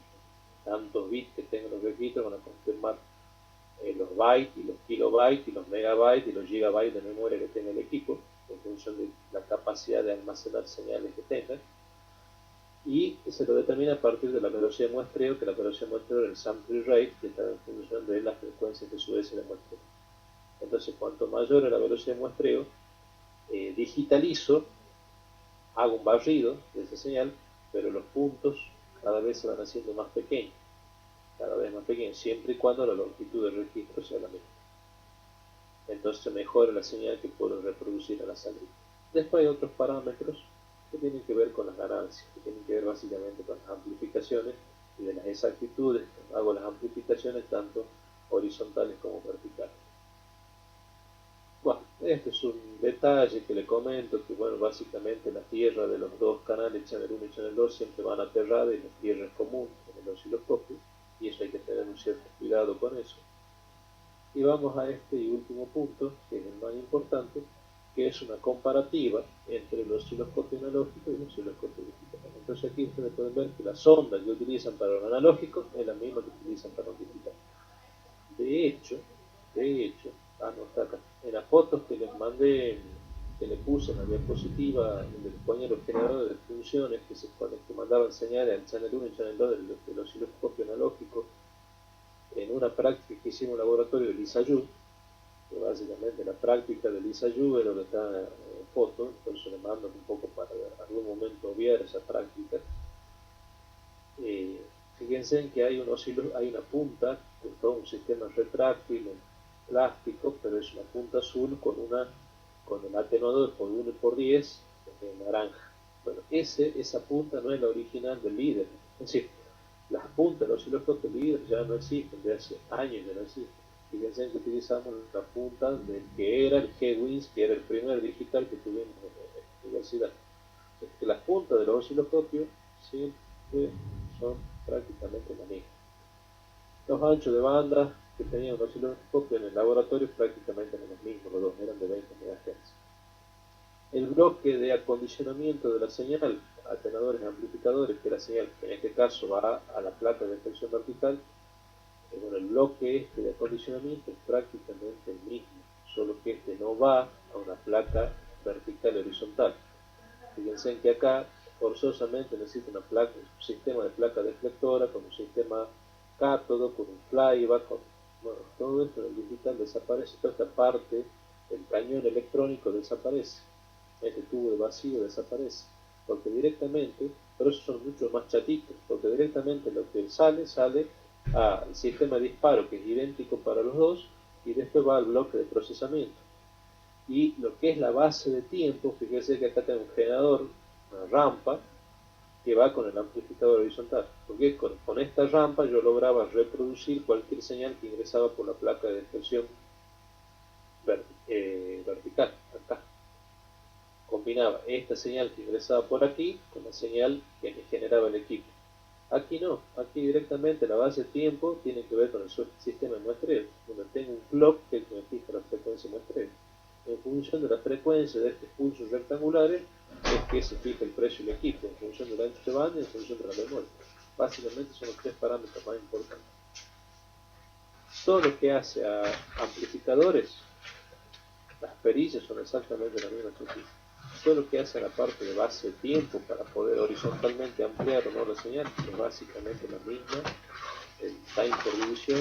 Tantos bits que tengo en los registros van a confirmar los bytes y los kilobytes y los megabytes y los gigabytes de memoria que tenga el equipo, en función de la capacidad de almacenar señales que tenga. Y se lo determina a partir de la velocidad de muestreo, que la velocidad de muestreo es el sample rate, que está en función de la frecuencia que sube ese muestreo. Entonces, cuanto mayor es la velocidad de muestreo, digitalizo, hago un barrido de esa señal, pero los puntos cada vez se van haciendo más pequeños, siempre y cuando la longitud del registro sea la misma. Entonces mejora la señal que puedo reproducir a la salida. Después hay otros parámetros que tienen que ver con las ganancias, que tienen que ver básicamente con las amplificaciones y de las exactitudes. Hago las amplificaciones tanto horizontales como verticales. Bueno, este es un detalle que le comento, que bueno, básicamente la tierra de los dos canales, channel 1 y channel 2, siempre van aterrada y la tierra es común en el osciloscopio, y eso hay que tener un cierto cuidado con eso. Y vamos a este y último punto, que es el más importante, que es una comparativa entre el osciloscopio analógico y el osciloscopio digital. Entonces aquí ustedes pueden ver que la sonda que utilizan para lo analógico es la misma que utilizan para lo digital. De hecho, no está acá. En las fotos que les mandé, que le puse en la diapositiva, donde les ponía los generadores de funciones que mandaban señales al channel 1 y channel 2 del osciloscopio analógico, en una práctica que hicimos en el laboratorio de LISAYU, que básicamente la práctica de LISAYU es lo que está en foto, entonces le mando un poco para algún momento obviar esa práctica. Fíjense que hay una punta, con todo un sistema retráctil plástico, pero es una punta azul con el atenuador por 1 por 10 de naranja. Bueno, esa punta no es la original del líder. Es decir, las puntas de los osciloscopios líder ya no existen, de hace años ya no existen. Fíjense que utilizamos la punta del que era el G-Wins, que era el primer digital que tuvimos en la universidad. Entonces, que las puntas de los osciloscopios siempre son prácticamente la misma. Los anchos de banda que tenían los osciloscopios en el laboratorio prácticamente eran los mismos, los dos eran de 20 MHz. El bloque de acondicionamiento de la señal atenuadores y amplificadores, que la señal, que en este caso va a la placa de expresión vertical, bueno, el bloque este de acondicionamiento es prácticamente el mismo, solo que este no va a una placa vertical y horizontal. Fíjense que acá forzosamente necesita un sistema de placa deflectora, con un sistema cátodo, con un flyback, bueno, todo esto en el digital desaparece, toda esta parte, el cañón electrónico desaparece, este tubo de vacío desaparece, porque directamente, pero esos son mucho más chatitos, porque directamente lo que sale al sistema de disparo, que es idéntico para los dos, y después va al bloque de procesamiento. Y lo que es la base de tiempo, fíjense que acá tengo un generador, una rampa, que va con el amplificador horizontal, porque con esta rampa yo lograba reproducir cualquier señal que ingresaba por la placa de expresión vertical, acá. Combinaba esta señal que ingresaba por aquí con la señal que me generaba el equipo. Aquí no, aquí directamente la base de tiempo tiene que ver con el sistema de muestreo, donde tengo un clock que me fija la frecuencia de muestreo. En función de la frecuencia de estos pulsos rectangulares es que se fija el precio del equipo, en función del ancho de banda y en función de la memoria. Básicamente son los tres parámetros más importantes. Todo lo que hace a amplificadores, las perillas son exactamente las mismas que aquí. Todo lo que hace a la parte de base de tiempo para poder horizontalmente ampliar o no la señal es básicamente la misma. El time por división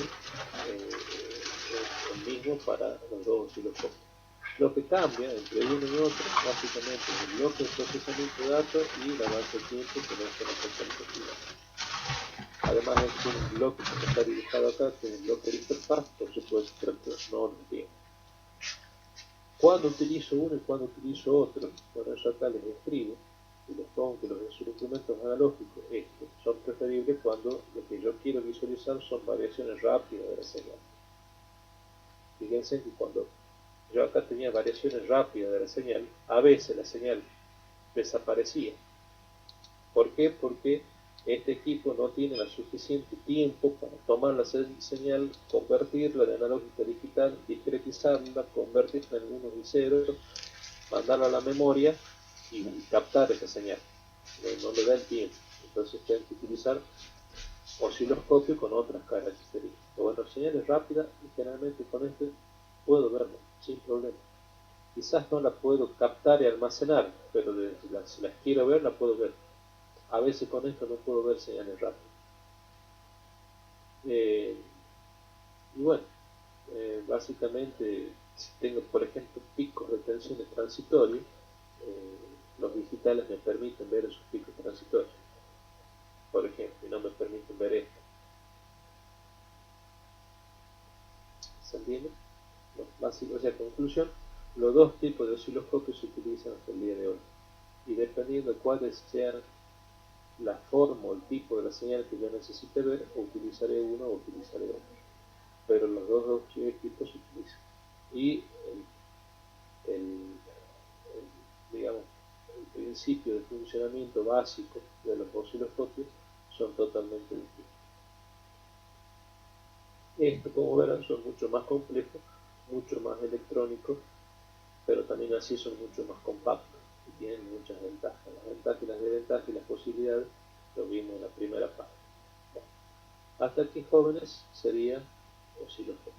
es el mismo para los dos osciloscopios. Lo que cambia entre uno y otro básicamente es el bloque de procesamiento de datos y la base de tiempo que no se representa. Además es un bloque que está dibujado acá, que es el bloque de interfaz, por supuesto, pero no lo entiendo. ¿Cuándo utilizo uno y cuándo utilizo otro? Bueno, eso acá les escribo y les pongo que los instrumentos analógicos estos son preferibles cuando lo que yo quiero visualizar son variaciones rápidas de la señal. Fíjense que cuando yo acá tenía variaciones rápidas de la señal, a veces la señal desaparecía. ¿Por qué? Porque este equipo no tiene el suficiente tiempo para tomar la señal, convertirla de analógica a digital, discretizarla, convertirla en unos y ceros, mandarla a la memoria y captar esa señal. No le da el tiempo. Entonces tienen que utilizar osciloscopio con otras características. Bueno, señales rápidas, generalmente con este puedo verlo sin problema. Quizás no la puedo captar y almacenar, pero si las quiero ver, la puedo ver. A veces con esto no puedo ver señales rápidas. Y bueno, básicamente, si tengo, por ejemplo, picos de tensiones transitorios, los digitales me permiten ver esos picos transitorios, por ejemplo, y no me permiten ver esto. ¿Se entiende? Bueno, básico, o sea, conclusión, los dos tipos de osciloscopios se utilizan hasta el día de hoy. Y dependiendo de cuáles sean la forma o el tipo de la señal que yo necesite ver, o utilizaré uno o utilizaré otro. Pero los dos equipos se utilizan. Y digamos, el principio de funcionamiento básico de los osciloscopios son totalmente distintos. Esto, como verán, son mucho más complejos, mucho más electrónicos, pero también así son mucho más compactos y tienen muchas ventajas. Las ventajas y las desventajas y las posibilidades lo vimos en la primera parte. Bueno, hasta aquí, jóvenes, sería osciloscopio.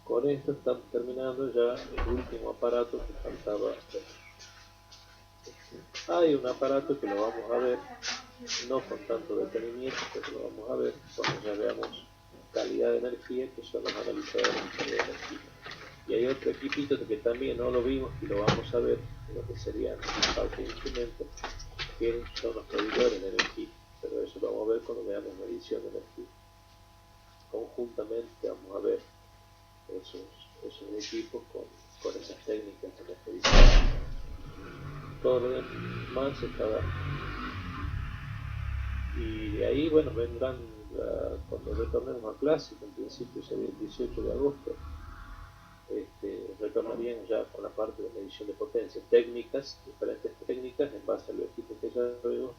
Con esto estamos terminando ya el último aparato que faltaba ver. Hay un aparato que lo vamos a ver, no con tanto detenimiento, pero lo vamos a ver cuando ya veamos calidad de energía, que son los analizadores de calidad de energía. Y hay otro equipito que también no lo vimos y lo vamos a ver, lo que serían parte de instrumentos, que son los medidores de energía, pero eso lo vamos a ver cuando veamos medición de energía. Conjuntamente vamos a ver esos equipos con esas técnicas de medición. Todo lo demás está dado. Y de ahí, bueno, vendrán, cuando retornemos a clase, que en principio sería el 18 de agosto, retornarían ya con la parte de medición de potencia, técnicas, diferentes técnicas en base a los equipos que ya vemos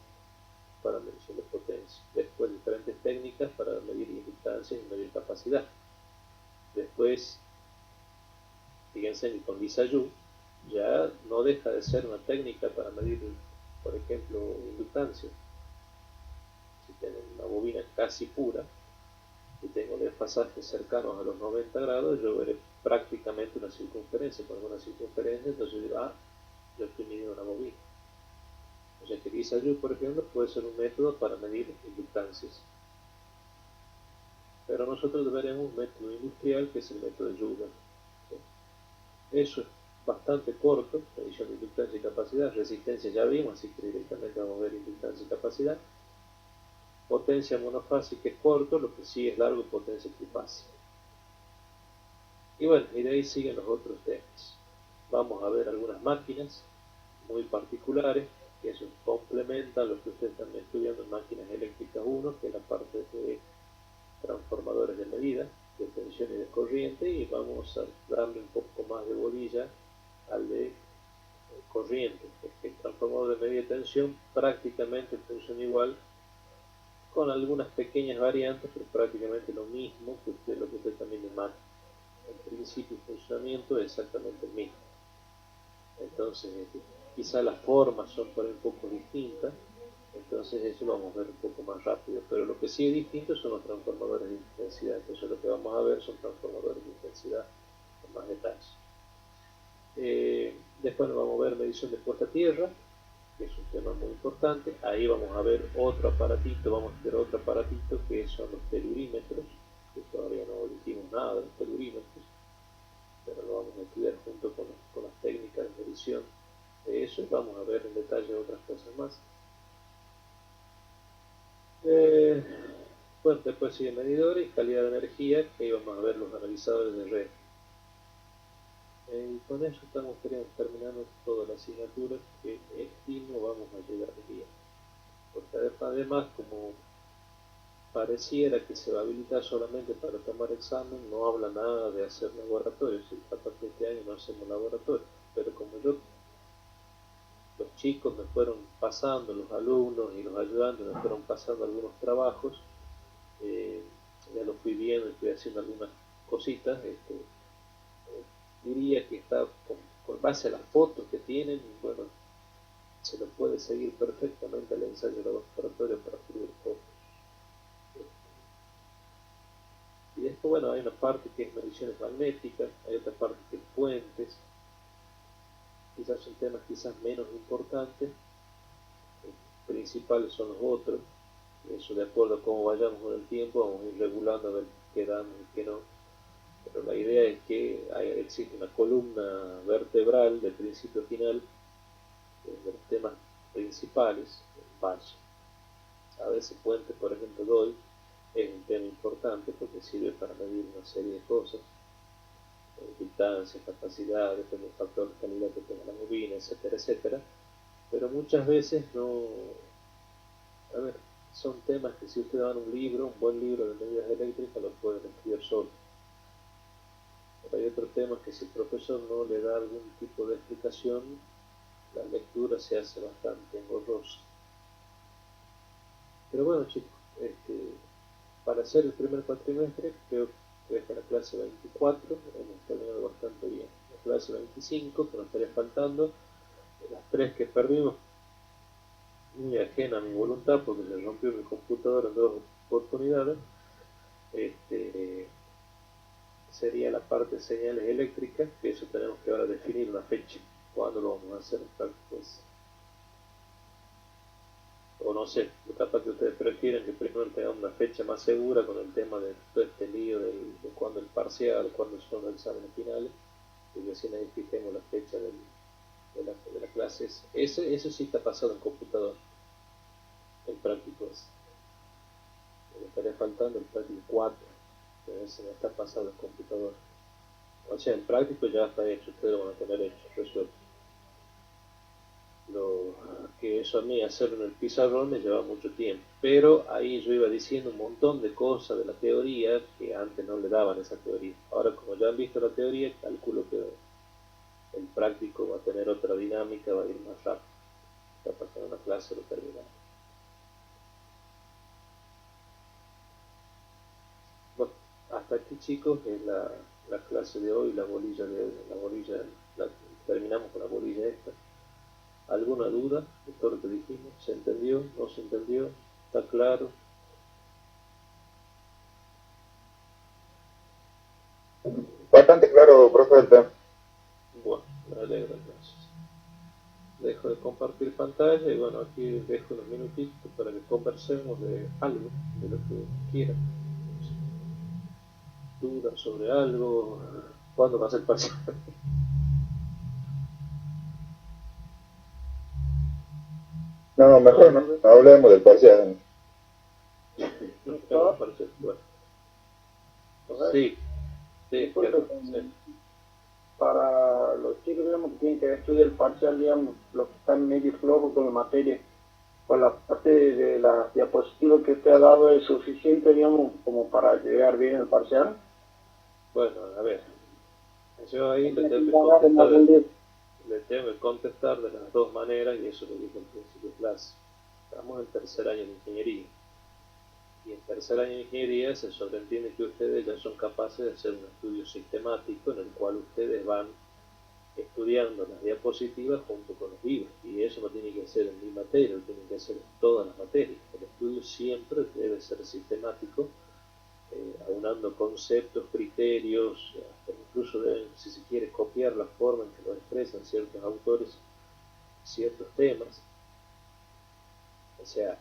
para medición de potencia. Después diferentes técnicas para medir inductancia y medir capacidad. Después, fíjense que con LISAYU ya no deja de ser una técnica para medir por ejemplo, inductancia. Si tienen una bobina casi pura y tengo desfasajes cercanos a los 90 grados, yo veré prácticamente una circunferencia. Con una circunferencia, entonces yo digo, yo estoy midiendo una bobina. O sea que LISA-U, por ejemplo, puede ser un método para medir inductancias. Pero nosotros veremos un método industrial que es el método de Joule. ¿Sí? Eso es bastante corto, medición de inductancia y capacidad. Resistencia ya vimos, así que directamente vamos a ver inductancia y capacidad. Potencia monofásica es corto, lo que sí es largo, potencia trifásica. Y bueno, y de ahí siguen los otros temas. Vamos a ver algunas máquinas muy particulares, que eso complementa lo que ustedes están estudiando en máquinas eléctricas 1, que es la parte de transformadores de medida, de tensión y de corriente, y vamos a darle un poco más de bolilla al de corriente, porque el transformador de medida de tensión prácticamente funciona igual, con algunas pequeñas variantes, pero prácticamente lo mismo que lo que usted también demanda. En principio y funcionamiento es exactamente el mismo. Entonces, quizá las formas son por ahí un poco distintas, entonces eso lo vamos a ver un poco más rápido, pero lo que sí es distinto son los transformadores de intensidad. Entonces lo que vamos a ver son transformadores de intensidad con más detalles. Después nos vamos a ver medición de puesta a tierra, que es un tema muy importante. Ahí vamos a ver otro aparatito, que son los telurímetros, que todavía no dijimos nada de los telurímetros, pero lo vamos a estudiar junto con las técnicas de medición de eso, y vamos a ver en detalle otras cosas más. Bueno, después siguen medidores y calidad de energía, que ahí vamos a ver los analizadores de red. Y con eso estamos terminando toda la asignatura, que estimo vamos a llegar bien. Porque además, como pareciera que se va a habilitar solamente para tomar examen, no habla nada de hacer laboratorios. Y capaz que este año no hacemos laboratorios, pero como los chicos me fueron pasando, los alumnos y los ayudantes me fueron pasando algunos trabajos, ya lo fui viendo, estoy haciendo algunas cositas, diría que está con base a las fotos que tienen, bueno, se lo puede seguir perfectamente al ensayo laboratorio para escribir fotos. Y después, bueno, hay una parte que es mediciones magnéticas, hay otra parte que es puentes, quizás son temas quizás menos importantes, principales son los otros, eso de acuerdo a cómo vayamos con el tiempo, vamos a ir regulando a ver qué damos y qué no, pero la idea es que existe una columna vertebral de principio a final de los temas principales, vaya. A veces puente, por ejemplo, doy, es un tema importante porque sirve para medir una serie de cosas, distancia, capacidad, depende del factor de calidad que tenga la bobina, etcétera, etcétera, pero muchas veces no, a ver, son temas que si ustedes dan un libro, un buen libro de medidas eléctricas, los pueden estudiar solo. Pero hay otros temas que si el profesor no le da algún tipo de explicación, la lectura se hace bastante engorrosa. Pero bueno, chicos, para hacer el primer cuatrimestre, creo que esta es la clase 24, hemos terminado bastante bien. La clase 25, que nos estaría faltando, las 3 que perdimos, muy ajena a mi voluntad, porque se rompió mi computadora en 2 oportunidades, sería la parte de señales eléctricas, que eso tenemos que ahora definir una fecha, cuándo lo vamos a hacer en práctica. O no sé, capaz que ustedes prefieren que primero tengamos una fecha más segura con el tema de todo este lío de cuándo el parcial, cuándo son los exámenes finales, y recién ahí fijemos la fecha de la clase. Eso sí está pasado en computador, el práctico es. Me estaría faltando el práctico 4, pero ese no está pasado en computador. O sea, el práctico ya está hecho, ustedes lo van a tener hecho, resuelto. Lo que eso a mí hacerlo en el pizarrón me lleva mucho tiempo, pero ahí yo iba diciendo un montón de cosas de la teoría que antes no le daban esa teoría. Ahora, como ya han visto la teoría, calculo que el práctico va a tener otra dinámica, va a ir más rápido. Capaz que en una clase lo terminamos. Bueno, hasta aquí, chicos, es la clase de hoy, la bolilla terminamos con la bolilla esta. ¿Alguna duda de todo lo que dijimos? ¿Se entendió? ¿No se entendió? ¿Está claro? Bastante claro, profe, el tema. Bueno, me alegro entonces. Dejo de compartir pantalla y bueno, aquí dejo unos minutitos para que conversemos de algo, de lo que quieran. Dudas sobre algo, ¿cuándo va a ser parcial? No, mejor no hablemos del parcial. No tengo parcial. Bueno. Sí, sí, sí. Para los chicos, digamos, que tienen que estudiar el parcial, digamos, los que están medio flojos con la materia, con la parte de la diapositiva que usted ha dado es suficiente, digamos, como para llegar bien al parcial. Bueno, a ver, yo ahí le tengo que contestar de las dos maneras, y eso lo dije al principio de clase. Estamos en tercer año de ingeniería. Y en tercer año de ingeniería se sobreentiende que ustedes ya son capaces de hacer un estudio sistemático en el cual ustedes van estudiando las diapositivas junto con los libros. Y eso no tiene que ser en mi materia, lo tienen que hacer en todas las materias. El estudio siempre debe ser sistemático, aunando conceptos, criterios, hasta incluso deben, si se quiere, copiar la forma en que lo expresan ciertos autores, ciertos temas. O sea,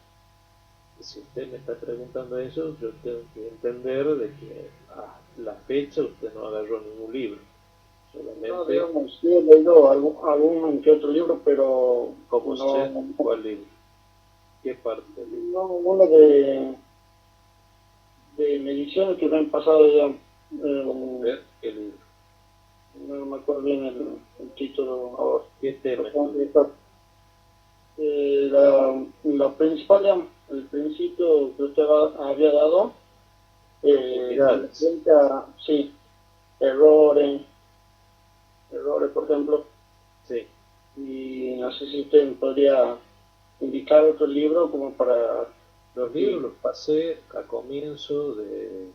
si usted me está preguntando eso, yo tengo que entender de que a la fecha usted no agarró ningún libro. Solamente... No, digamos, sí he leído algún que otro libro, pero... ¿Cómo usted? ¿Cuál libro? ¿Qué parte del libro? No, uno de mediciones que me han pasado ya. ¿Ver qué libro? No me acuerdo bien el título ahora. ¿Qué tema? La principal, digamos, el principio que usted había dado, sí, errores, por ejemplo. Sí. Y no sé si usted podría indicar otro libro como para... Los libros los pasé a comienzo de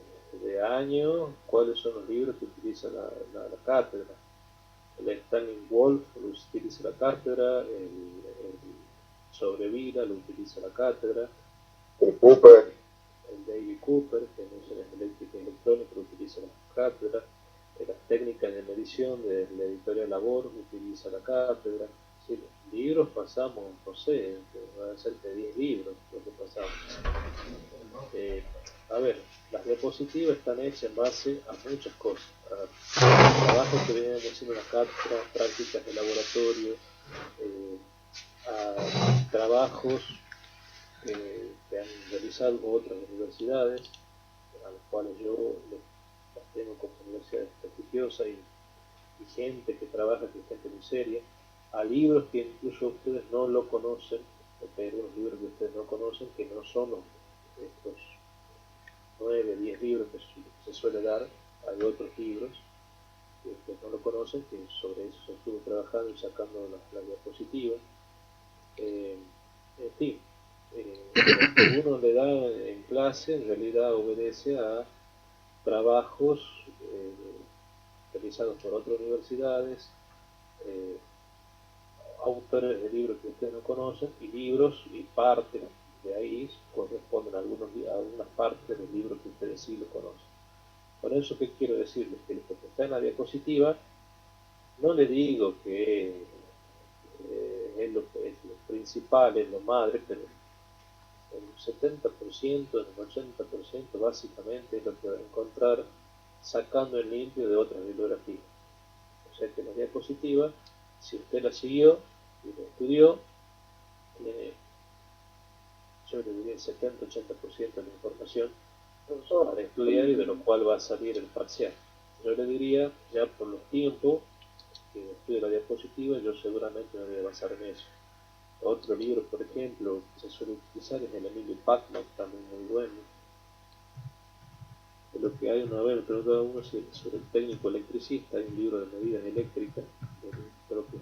año, cuáles son los libros que utiliza la cátedra. El Stanley Wolf lo utiliza la cátedra, el sobre vida lo utiliza la cátedra, El Cooper, el David Cooper, que es en eléctrica y electrónica, lo utiliza la cátedra, las técnicas de medición de la editorial Labor utiliza la cátedra. Sí, los libros pasamos, no sé, va a ser de 10 libros lo que pasamos. A ver, las diapositivas están hechas en base a muchas cosas, a trabajos que vienen haciendo las cátedras, prácticas de laboratorio, a trabajos que han realizado otras universidades, a las cuales yo las tengo como universidades prestigiosas y gente que trabaja, que es gente muy seria, a libros que incluso ustedes no lo conocen, porque hay algunos libros que ustedes no conocen, que no son estos 9, 10 libros que se suele dar. Hay otros libros que ustedes no lo conocen, que sobre eso se estuvo trabajando y sacando las diapositivas. En fin, lo que uno le da en clase en realidad obedece a trabajos realizados por otras universidades, autores de libros que ustedes no conocen, y libros y partes de ahí corresponden a algunas partes de los libros que ustedes sí lo conocen. Por eso, ¿qué quiero decirles? Que lo que está en la diapositiva, no le digo que es lo principal, es lo madre, pero el 70%, el 80% básicamente es lo que va a encontrar sacando en limpio de otras bibliografías. O sea que la diapositiva, si usted la siguió y la estudió, tiene, yo le diría el 70-80% de la información para estudiar y de lo cual va a salir el parcial. Yo le diría, ya por los tiempos que estudie la diapositiva, yo seguramente me voy a basar en eso. Otro libro, por ejemplo, que se suele utilizar es el Emilio Pachman, también muy bueno. De lo que hay una vez, me preguntaba uno sobre el técnico electricista, hay un libro de medidas eléctricas del propio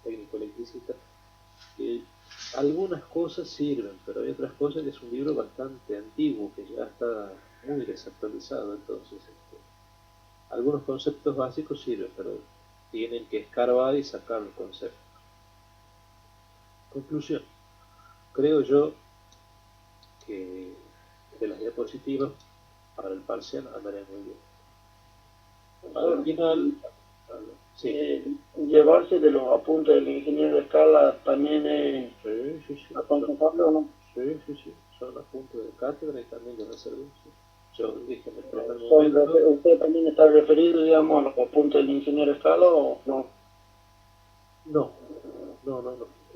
técnico electricista, que algunas cosas sirven, pero hay otras cosas que es un libro bastante antiguo, que ya está muy desactualizado, entonces algunos conceptos básicos sirven, pero tienen que escarbar y sacar los conceptos. Conclusión. Creo yo que de las diapositivas para el parcial andaría muy bien. Al final, sí. Llevarse de los apuntes del ingeniero de escala también es Sí. aconsejable o no. Sí. Son apuntes de cátedra y también de reserva. Yo dije en el primer momento. ¿Usted también está referido, digamos, a los apuntes del ingeniero de escala o no? No.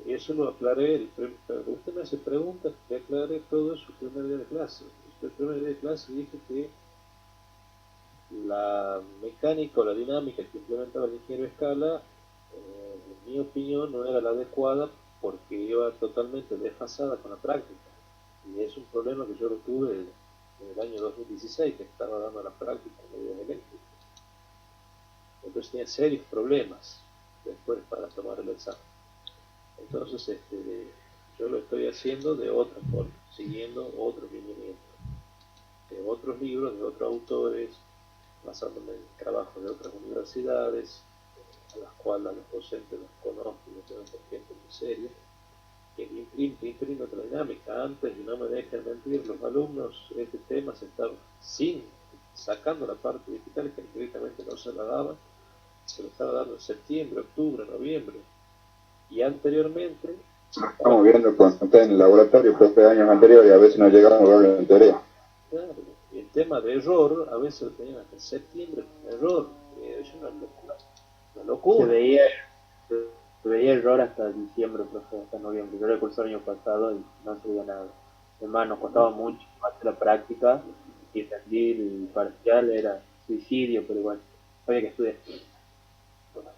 Y eso lo aclaré. Usted me hace preguntas, le aclaré todo eso el primer día de clase. El primer día de clase dije que la mecánica o la dinámica que implementaba el ingeniero de escala, en mi opinión, no era la adecuada porque iba totalmente desfasada con la práctica. Y es un problema que yo lo tuve en el año 2016, que estaba dando la práctica en medios eléctricos. Entonces tenía serios problemas después para tomar el examen. Entonces yo lo estoy haciendo de otra forma, siguiendo otro lineamiento, de otros libros, de otros autores, basándome en trabajos de otras universidades, a las cuales a los docentes los conozco y los tengo por gente muy seria, que imprime otra dinámica. Antes, y no me dejen mentir, los alumnos este tema se estaban sacando la parte digital que directamente no se la daban, se lo estaba dando en septiembre, octubre, noviembre, y anteriormente Estamos viendo con usted en el laboratorio, profe, de años anteriores, y a veces no llegamos a verlo en teoría. claro, y el tema de error, a veces lo tenían hasta septiembre con error, es una locura. Se veía error hasta diciembre, profe, hasta noviembre. Yo recuerdo el año pasado y no se veía nada. Además, nos costaba mucho hacer la práctica y rendir el parcial era suicidio, pero igual, había que estudiar. Bueno,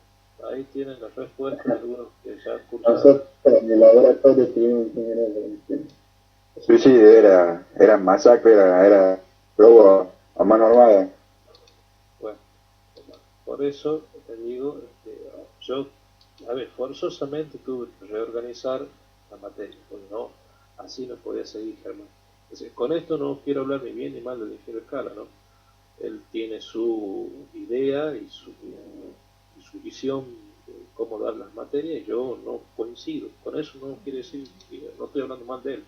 ahí tienen la respuesta de algunos que ya cursaron. Nosotros en el laboratorio tuvimos ingeniero de suicidio, era masacre, era robo a mano armada. Bueno, por eso te digo, yo, forzosamente tuve que reorganizar la materia, porque no, así no podía seguir, Germán. Entonces, con esto no quiero hablar ni bien ni mal del ingeniero Escala, ¿no? Él tiene su idea y su visión de cómo dar las materias, y yo no coincido. Con eso no quiere decir que no estoy hablando mal de él,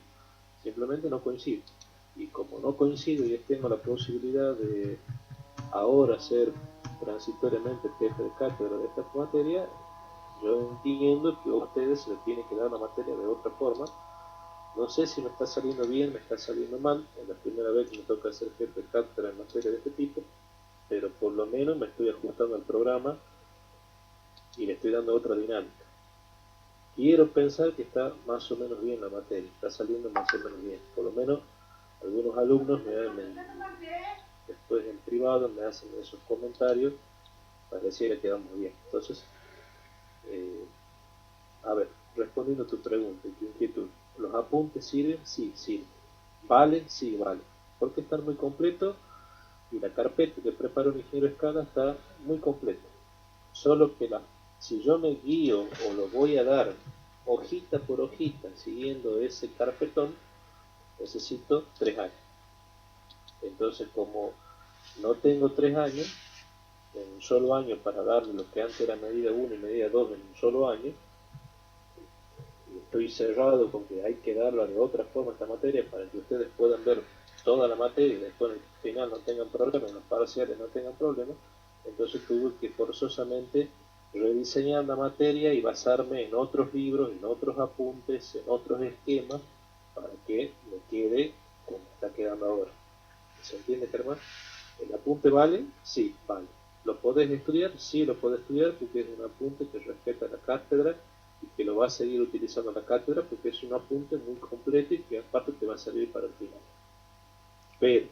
simplemente no coincido. Y como no coincido y tengo la posibilidad de ahora ser transitoriamente jefe de cátedra de esta materia, yo entiendo que a ustedes se les tiene que dar la materia de otra forma. No sé si me está saliendo bien, me está saliendo mal, es la primera vez que me toca ser jefe de cátedra en materia de este tipo, pero por lo menos me estoy ajustando al programa y le estoy dando otra dinámica. Quiero pensar que está más o menos bien la materia, está saliendo más o menos bien. Por lo menos algunos alumnos después en privado me hacen esos comentarios, pareciera que vamos bien. Entonces, a ver, respondiendo a tu pregunta y tu inquietud, ¿los apuntes sirven? Sí, sirven. ¿Valen? Sí, valen. Porque están muy completos y la carpeta que prepara un ingeniero de escala está muy completa. Solo que si yo me guío o lo voy a dar hojita por hojita siguiendo ese carpetón, necesito 3 años. Entonces, como no tengo 3 años, en un solo año para darle lo que antes era medida 1 y medida 2 en un solo año, y estoy cerrado con que hay que darla de otra forma esta materia para que ustedes puedan ver toda la materia y después al final no tengan problemas, en los parciales no tengan problemas. Entonces tuve que forzosamente rediseñar la materia y basarme en otros libros, en otros apuntes, en otros esquemas, para que me quede como está quedando ahora. ¿Se entiende, Germán? ¿El apunte vale? Sí, vale. ¿Lo podés estudiar? Sí, lo podés estudiar porque es un apunte que respeta la cátedra y que lo va a seguir utilizando la cátedra porque es un apunte muy completo y que aparte te va a servir para el final. Pero,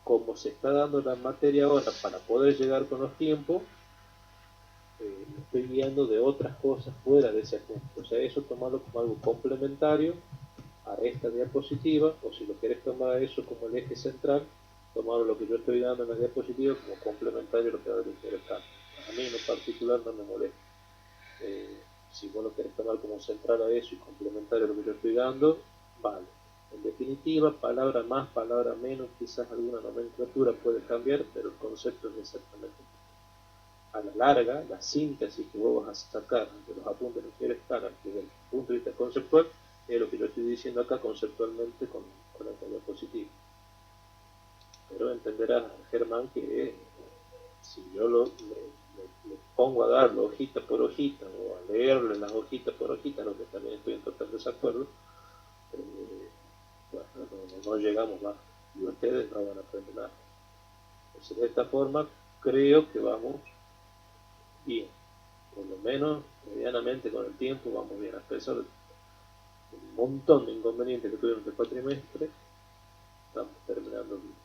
como se está dando la materia ahora para poder llegar con los tiempos, me estoy guiando de otras cosas fuera de ese apunte. O sea, eso tomarlo como algo complementario a esta diapositiva, o si lo querés tomar eso como el eje central, tomarlo lo que yo estoy dando en la diapositiva como complementario a lo que va a decir el campo. A mí en lo particular no me molesta. Si vos lo querés tomar como central a eso y complementario a lo que yo estoy dando, vale. En definitiva, palabra más, palabra menos, quizás alguna nomenclatura puede cambiar, pero el concepto es exactamente el mismo. a la larga, la síntesis que vos vas a sacar de los apuntes de Miguel Escala, desde el punto de vista conceptual, es lo que yo estoy diciendo acá conceptualmente con esta diapositiva. Pero entenderás, Germán, que si yo le pongo a darlo hojita por hojita o a leerle las hojitas por hojita, lo que también estoy en total desacuerdo, bueno, no llegamos más y ustedes no van a aprender nada. Entonces, de esta forma, creo que vamos bien, por lo menos medianamente con el tiempo vamos bien, a pesar de un montón de inconvenientes que tuvimos este cuatrimestre, estamos terminando bien.